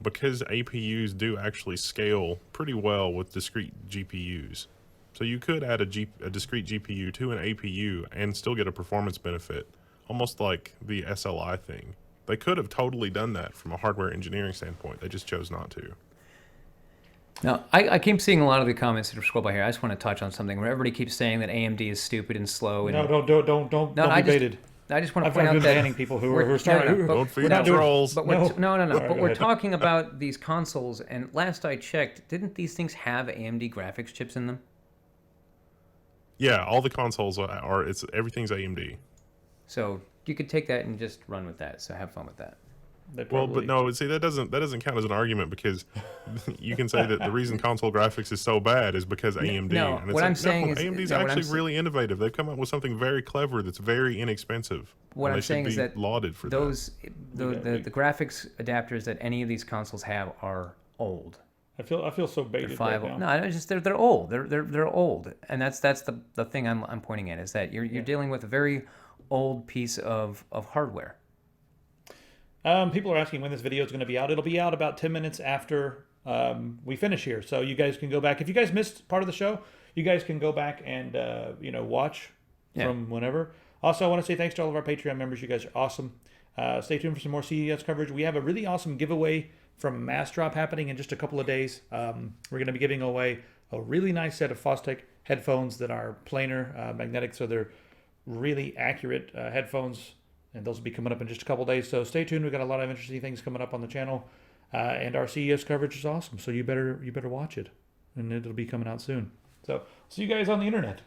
because APUs do actually scale pretty well with discrete GPUs. So you could add a discrete GPU to an APU and still get a performance benefit, almost like the SLI thing. They could have totally done that from a hardware engineering standpoint. They just chose not to. Now, I keep seeing a lot of the comments that are scrolled by here. I just want to touch on something where everybody keeps saying that AMD is stupid and slow. And Don't be baited. I just want to point out that banning people who are starting. Don't feed the trolls. But we're talking about these consoles, and last I checked, didn't these things have AMD graphics chips in them? Yeah, all the consoles everything's AMD. So you could take that and just run with that. So have fun with that. They Well, probably, but no, see that doesn't count as an argument because you can say that the reason console graphics is so bad is because AMD. no, And it's what like, I'm saying no, is AMD's no, what I'm actually sa- really innovative. They've come up with something very clever that's very inexpensive. what and I'm they should saying is be that lauded for those Yeah, the graphics adapters that any of these consoles have are old. I feel so baited They're right 5. now. No, it's just they're old. They're old, and that's the thing I'm pointing at is that you're dealing with a very old piece of hardware. People are asking when this video is going to be out. It'll be out about 10 minutes after we finish here. So you guys can go back. If you guys missed part of the show, you guys can go back and watch from whenever. Also, I want to say thanks to all of our Patreon members. You guys are awesome. Stay tuned for some more CES coverage. We have a really awesome giveaway from Mass Drop happening in just a couple of days. We're going to be giving away a really nice set of Fostech headphones that are planar, magnetic, so they're really accurate headphones, and those will be coming up in just a couple of days. So stay tuned. We've got a lot of interesting things coming up on the channel, and our CES coverage is awesome. So you better watch it, and it'll be coming out soon. So see you guys on the internet.